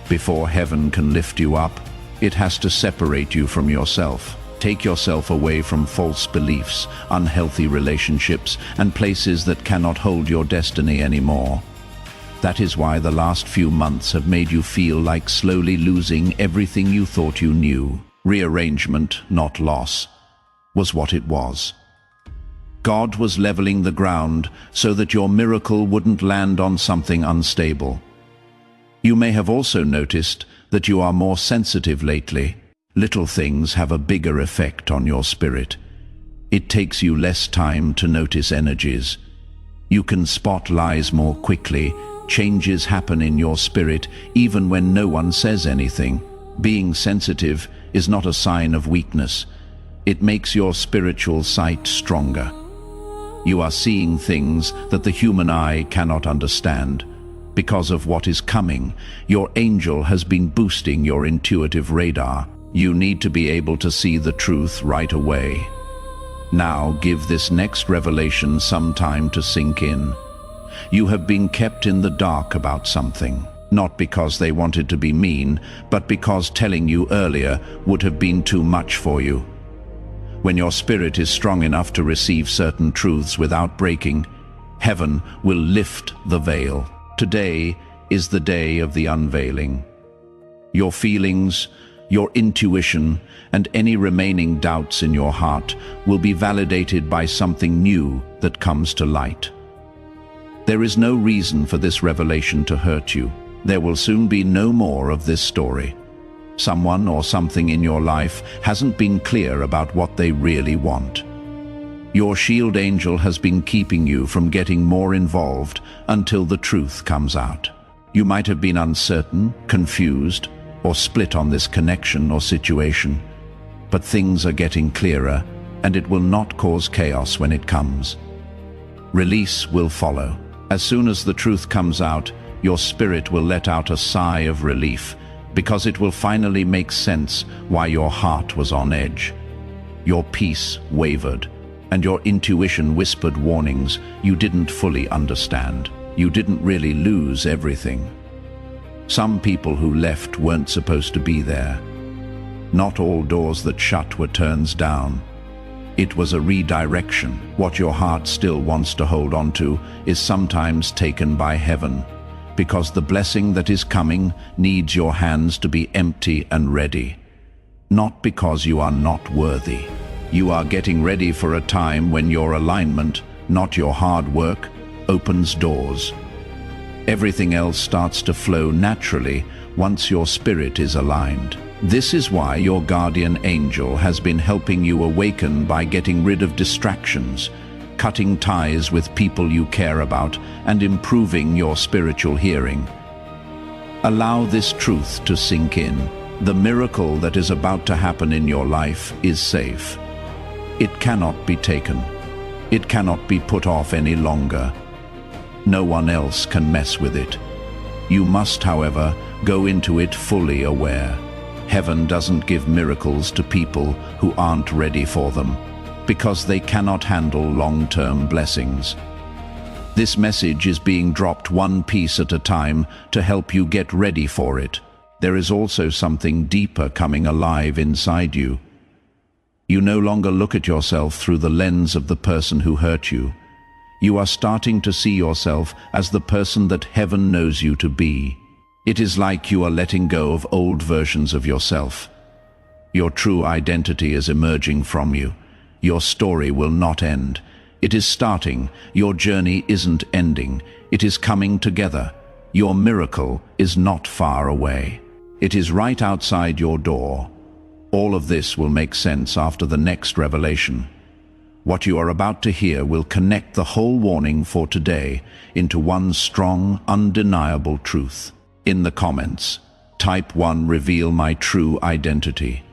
Before heaven can lift you up, it has to separate you from yourself. Take yourself away from false beliefs, unhealthy relationships, and places that cannot hold your destiny anymore. That is why the last few months have made you feel like slowly losing everything you thought you knew. Rearrangement, not loss, was what it was. God was leveling the ground so that your miracle wouldn't land on something unstable. You may have also noticed that you are more sensitive lately. Little things have a bigger effect on your spirit. It takes you less time to notice energies. You can spot lies more quickly. Changes happen in your spirit even when no one says anything. Being sensitive is not a sign of weakness. It makes your spiritual sight stronger. You are seeing things that the human eye cannot understand. Because of what is coming, your angel has been boosting your intuitive radar. You need to be able to see the truth right away. Now give this next revelation some time to sink in. You have been kept in the dark about something. Not because they wanted to be mean, but because telling you earlier would have been too much for you. When your spirit is strong enough to receive certain truths without breaking, heaven will lift the veil. Today is the day of the unveiling. Your feelings, your intuition, and any remaining doubts in your heart will be validated by something new that comes to light. There is no reason for this revelation to hurt you. There will soon be no more of this story. Someone or something in your life hasn't been clear about what they really want. Your shield angel has been keeping you from getting more involved until the truth comes out. You might have been uncertain, confused, or split on this connection or situation, but things are getting clearer, and it will not cause chaos when it comes. Release will follow. As soon as the truth comes out, your spirit will let out a sigh of relief, because it will finally make sense why your heart was on edge. Your peace wavered, and your intuition whispered warnings you didn't fully understand. You didn't really lose everything. Some people who left weren't supposed to be there. Not all doors that shut were turns down. It was a redirection. What your heart still wants to hold on to is sometimes taken by heaven, because the blessing that is coming needs your hands to be empty and ready. Not because you are not worthy. You are getting ready for a time when your alignment, not your hard work, opens doors. Everything else starts to flow naturally once your spirit is aligned. This is why your guardian angel has been helping you awaken by getting rid of distractions, cutting ties with people you care about, and improving your spiritual hearing. Allow this truth to sink in. The miracle that is about to happen in your life is safe. It cannot be taken. It cannot be put off any longer. No one else can mess with it. You must, however, go into it fully aware. Heaven doesn't give miracles to people who aren't ready for them, because they cannot handle long-term blessings. This message is being dropped one piece at a time to help you get ready for it. There is also something deeper coming alive inside you. You no longer look at yourself through the lens of the person who hurt you. You are starting to see yourself as the person that heaven knows you to be. It is like you are letting go of old versions of yourself. Your true identity is emerging from you. Your story will not end. It is starting. Your journey isn't ending. It is coming together. Your miracle is not far away. It is right outside your door. All of this will make sense after the next revelation. What you are about to hear will connect the whole warning for today into one strong, undeniable truth. In the comments, type 1, reveal my true identity.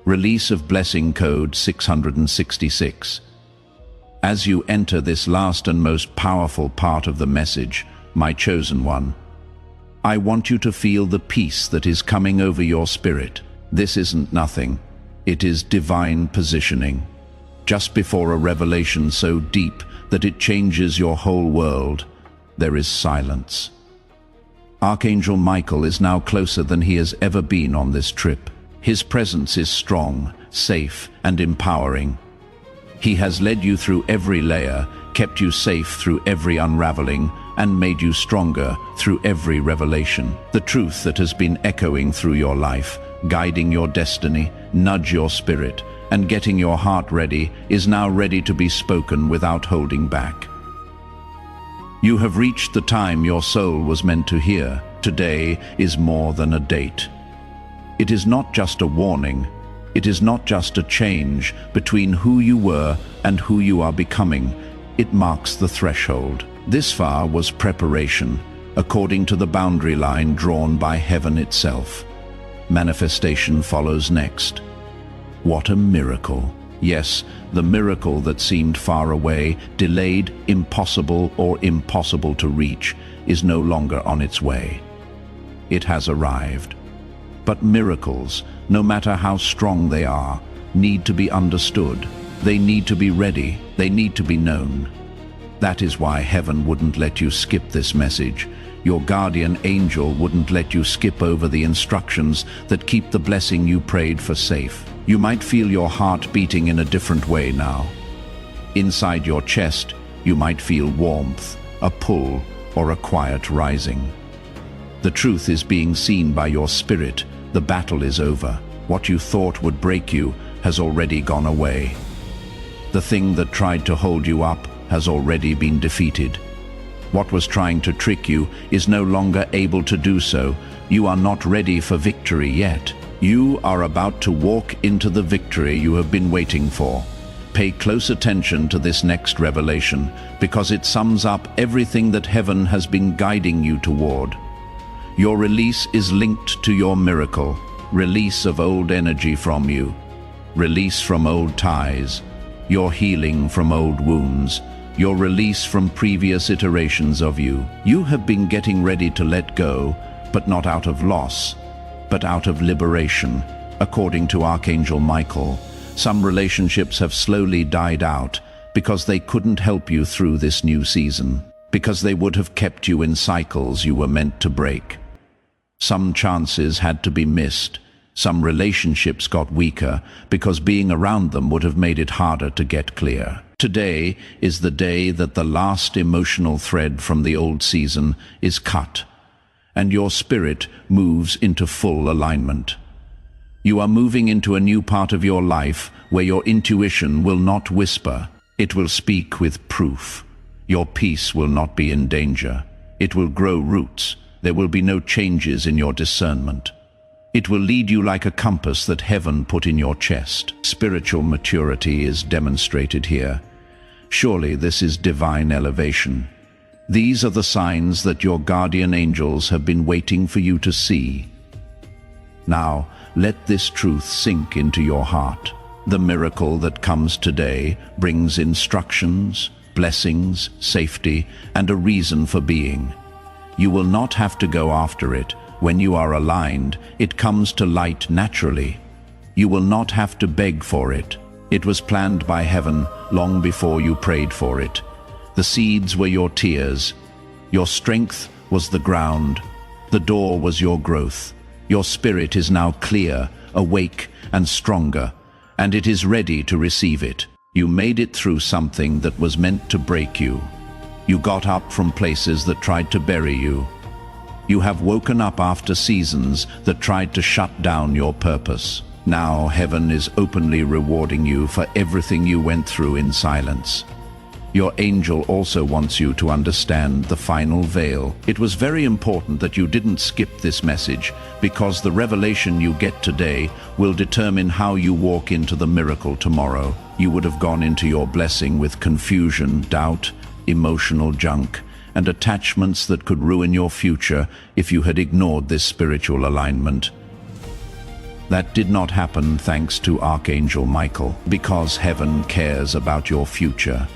Release of blessing code 666. As you enter this last and most powerful part of the message, my chosen one, I want you to feel the peace that is coming over your spirit. This isn't nothing. It is divine positioning. Just before a revelation so deep that it changes your whole world, there is silence. Archangel Michael is now closer than he has ever been on this trip. His presence is strong, safe, and empowering. He has led you through every layer, kept you safe through every unraveling, and made you stronger through every revelation. The truth that has been echoing through your life, guiding your destiny, nudge your spirit, and getting your heart ready, is now ready to be spoken without holding back. You have reached the time your soul was meant to hear. Today is more than a date. It is not just a warning. It is not just a change between who you were and who you are becoming. It marks the threshold. This far was preparation, according to the boundary line drawn by heaven itself. Manifestation follows next. What a miracle. Yes, the miracle that seemed far away, delayed, impossible, or impossible to reach, is no longer on its way. It has arrived. But miracles, no matter how strong they are, need to be understood. They need to be ready. They need to be known. That is why heaven wouldn't let you skip this message. Your guardian angel wouldn't let you skip over the instructions that keep the blessing you prayed for safe. You might feel your heart beating in a different way now. Inside your chest, you might feel warmth, a pull, or a quiet rising. The truth is being seen by your spirit. The battle is over. What you thought would break you has already gone away. The thing that tried to hold you up has already been defeated. What was trying to trick you is no longer able to do so. You are not ready for victory yet. You are about to walk into the victory you have been waiting for. Pay close attention to this next revelation, because it sums up everything that heaven has been guiding you toward. Your release is linked to your miracle. Release of old energy from you. Release from old ties. Your healing from old wounds. Your release from previous iterations of you. You have been getting ready to let go, but not out of loss, but out of liberation. According to Archangel Michael, some relationships have slowly died out because they couldn't help you through this new season, because they would have kept you in cycles you were meant to break. Some chances had to be missed. Some relationships got weaker because being around them would have made it harder to get clear. Today is the day that the last emotional thread from the old season is cut, and your spirit moves into full alignment. You are moving into a new part of your life where your intuition will not whisper. It will speak with proof. Your peace will not be in danger. It will grow roots. There will be no changes in your discernment. It will lead you like a compass that heaven put in your chest. Spiritual maturity is demonstrated here. Surely this is divine elevation. These are the signs that your guardian angels have been waiting for you to see. Now, let this truth sink into your heart. The miracle that comes today brings instructions, blessings, safety, and a reason for being. You will not have to go after it. When you are aligned, it comes to light naturally. You will not have to beg for it. It was planned by heaven long before you prayed for it. The seeds were your tears. Your strength was the ground. The door was your growth. Your spirit is now clear, awake, and stronger, and it is ready to receive it. You made it through something that was meant to break you. You got up from places that tried to bury you. You have woken up after seasons that tried to shut down your purpose. Now heaven is openly rewarding you for everything you went through in silence. Your angel also wants you to understand the final veil. It was very important that you didn't skip this message, because the revelation you get today will determine how you walk into the miracle tomorrow. You would have gone into your blessing with confusion, doubt, emotional junk, and attachments that could ruin your future if you had ignored this spiritual alignment. That did not happen thanks to Archangel Michael, because heaven cares about your future.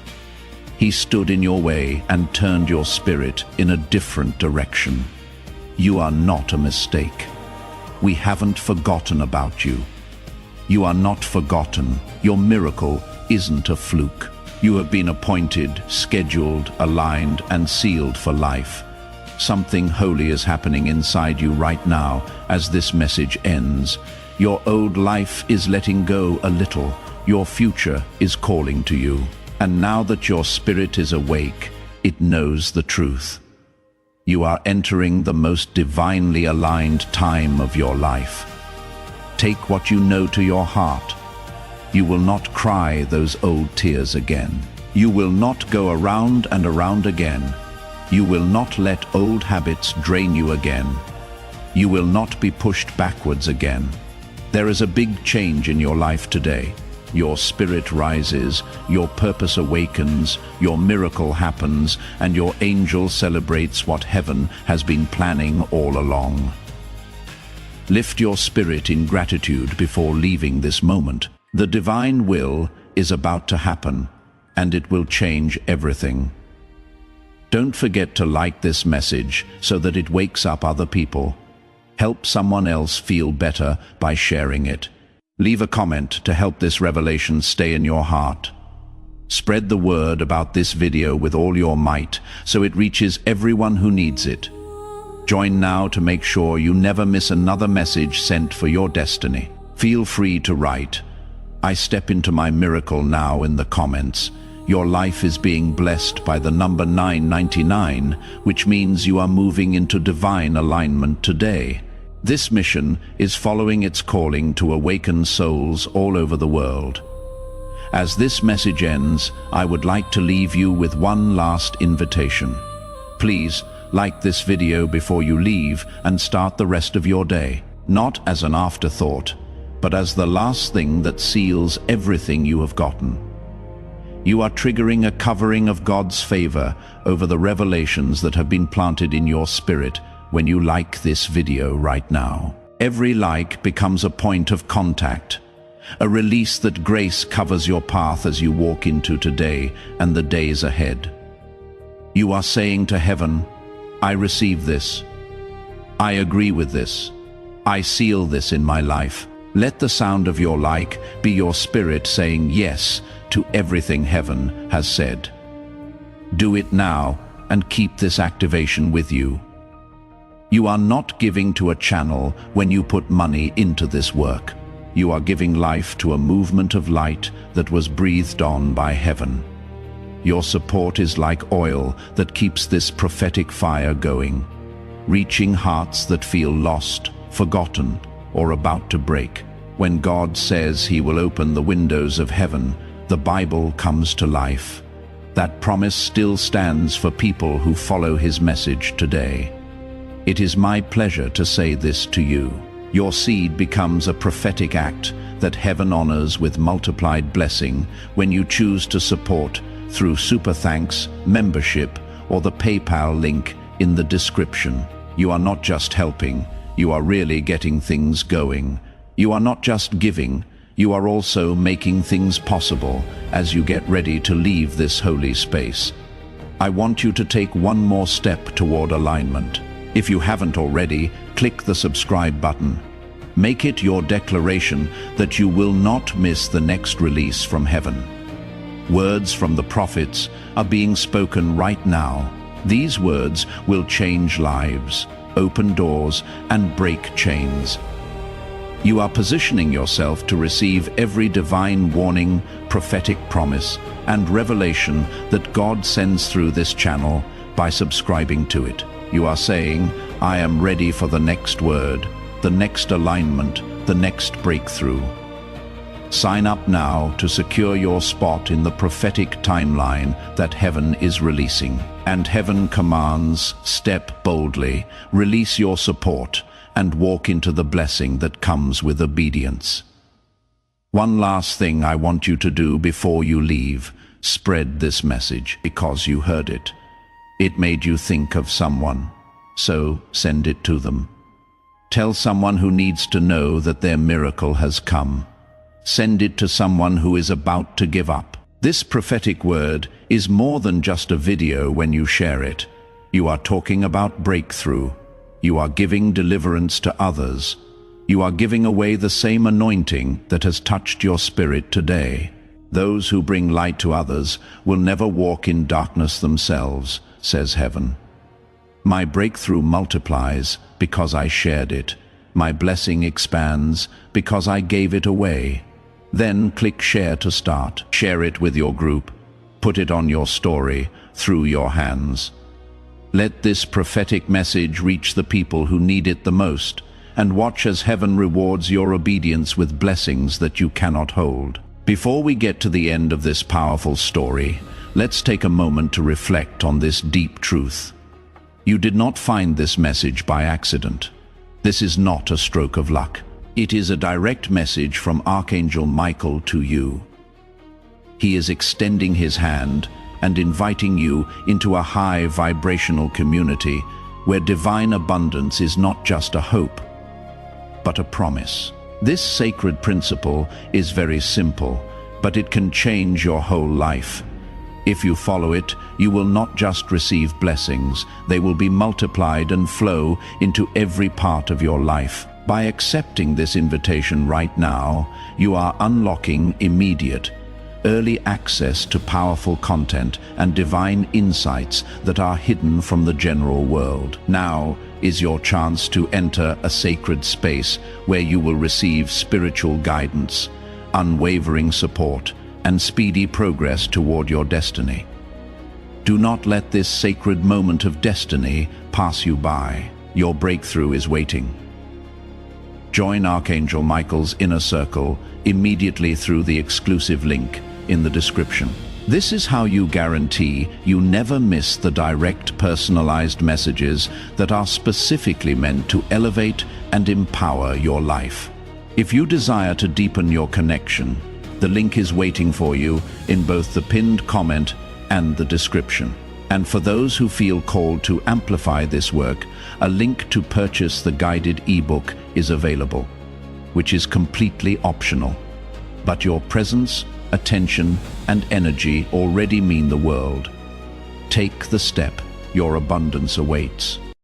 He stood in your way and turned your spirit in a different direction. You are not a mistake. We haven't forgotten about you. You are not forgotten. Your miracle isn't a fluke. You have been appointed, scheduled, aligned, and sealed for life. Something holy is happening inside you right now as this message ends. Your old life is letting go a little. Your future is calling to you. And now that your spirit is awake, it knows the truth. You are entering the most divinely aligned time of your life. Take what you know to your heart. You will not cry those old tears again. You will not go around and around again. You will not let old habits drain you again. You will not be pushed backwards again. There is a big change in your life today. Your spirit rises, your purpose awakens, your miracle happens, and your angel celebrates what heaven has been planning all along. Lift your spirit in gratitude before leaving this moment. The divine will is about to happen, and it will change everything. Don't forget to like this message so that it wakes up other people. Help someone else feel better by sharing it. Leave a comment to help this revelation stay in your heart. Spread the word about this video with all your might so it reaches everyone who needs it. Join now to make sure you never miss another message sent for your destiny. Feel free to write, "I step into my miracle now" in the comments. Your life is being blessed by the number 999, which means you are moving into divine alignment today. This mission is following its calling to awaken souls all over the world. As this message ends, I would like to leave you with one last invitation. Please like this video before you leave and start the rest of your day, not as an afterthought, but as the last thing that seals everything you have gotten. You are triggering a covering of God's favor over the revelations that have been planted in your spirit when you like this video right now. Every like becomes a point of contact, a release that grace covers your path as you walk into today and the days ahead. You are saying to heaven, "I receive this. I agree with this. I seal this in my life." Let the sound of your like be your spirit saying yes to everything heaven has said. Do it now and keep this activation with you. You are not giving to a channel when you put money into this work. You are giving life to a movement of light that was breathed on by heaven. Your support is like oil that keeps this prophetic fire going, reaching hearts that feel lost, forgotten, or about to break. When God says He will open the windows of heaven, the Bible comes to life. That promise still stands for people who follow His message today. It is my pleasure to say this to you. Your seed becomes a prophetic act that heaven honors with multiplied blessing when you choose to support through super thanks, membership, or the PayPal link in the description. You are not just helping, you are really getting things going. You are not just giving, you are also making things possible as you get ready to leave this holy space. I want you to take one more step toward alignment. If you haven't already, click the subscribe button. Make it your declaration that you will not miss the next release from heaven. Words from the prophets are being spoken right now. These words will change lives, open doors, and break chains. You are positioning yourself to receive every divine warning, prophetic promise, and revelation that God sends through this channel by subscribing to it. You are saying, "I am ready for the next word, the next alignment, the next breakthrough." Sign up now to secure your spot in the prophetic timeline that heaven is releasing. And heaven commands, step boldly, release your support, and walk into the blessing that comes with obedience. One last thing I want you to do before you leave: spread this message because you heard it. It made you think of someone, so send it to them. Tell someone who needs to know that their miracle has come. Send it to someone who is about to give up. This prophetic word is more than just a video when you share it. You are talking about breakthrough. You are giving deliverance to others. You are giving away the same anointing that has touched your spirit today. Those who bring light to others will never walk in darkness themselves, says heaven. My breakthrough multiplies because I shared it. My blessing expands because I gave it away. Then click share to start. Share it with your group. Put it on your story, through your hands. Let this prophetic message reach the people who need it the most, and watch as heaven rewards your obedience with blessings that you cannot hold. Before we get to the end of this powerful story, let's take a moment to reflect on this deep truth. You did not find this message by accident. This is not a stroke of luck. It is a direct message from Archangel Michael to you. He is extending his hand and inviting you into a high vibrational community where divine abundance is not just a hope, but a promise. This sacred principle is very simple, but it can change your whole life. If you follow it, you will not just receive blessings, they will be multiplied and flow into every part of your life. By accepting this invitation right now, you are unlocking immediate, early access to powerful content and divine insights that are hidden from the general world. Now, is your chance to enter a sacred space where you will receive spiritual guidance, unwavering support, and speedy progress toward your destiny. Do not let this sacred moment of destiny pass you by. Your breakthrough is waiting. Join Archangel Michael's inner circle immediately through the exclusive link in the description. This is how you guarantee you never miss the direct, personalized messages that are specifically meant to elevate and empower your life. If you desire to deepen your connection, the link is waiting for you in both the pinned comment and the description. And for those who feel called to amplify this work, a link to purchase the guided ebook is available, which is completely optional. But your presence, attention, and energy already mean the world. Take the step. Your abundance awaits.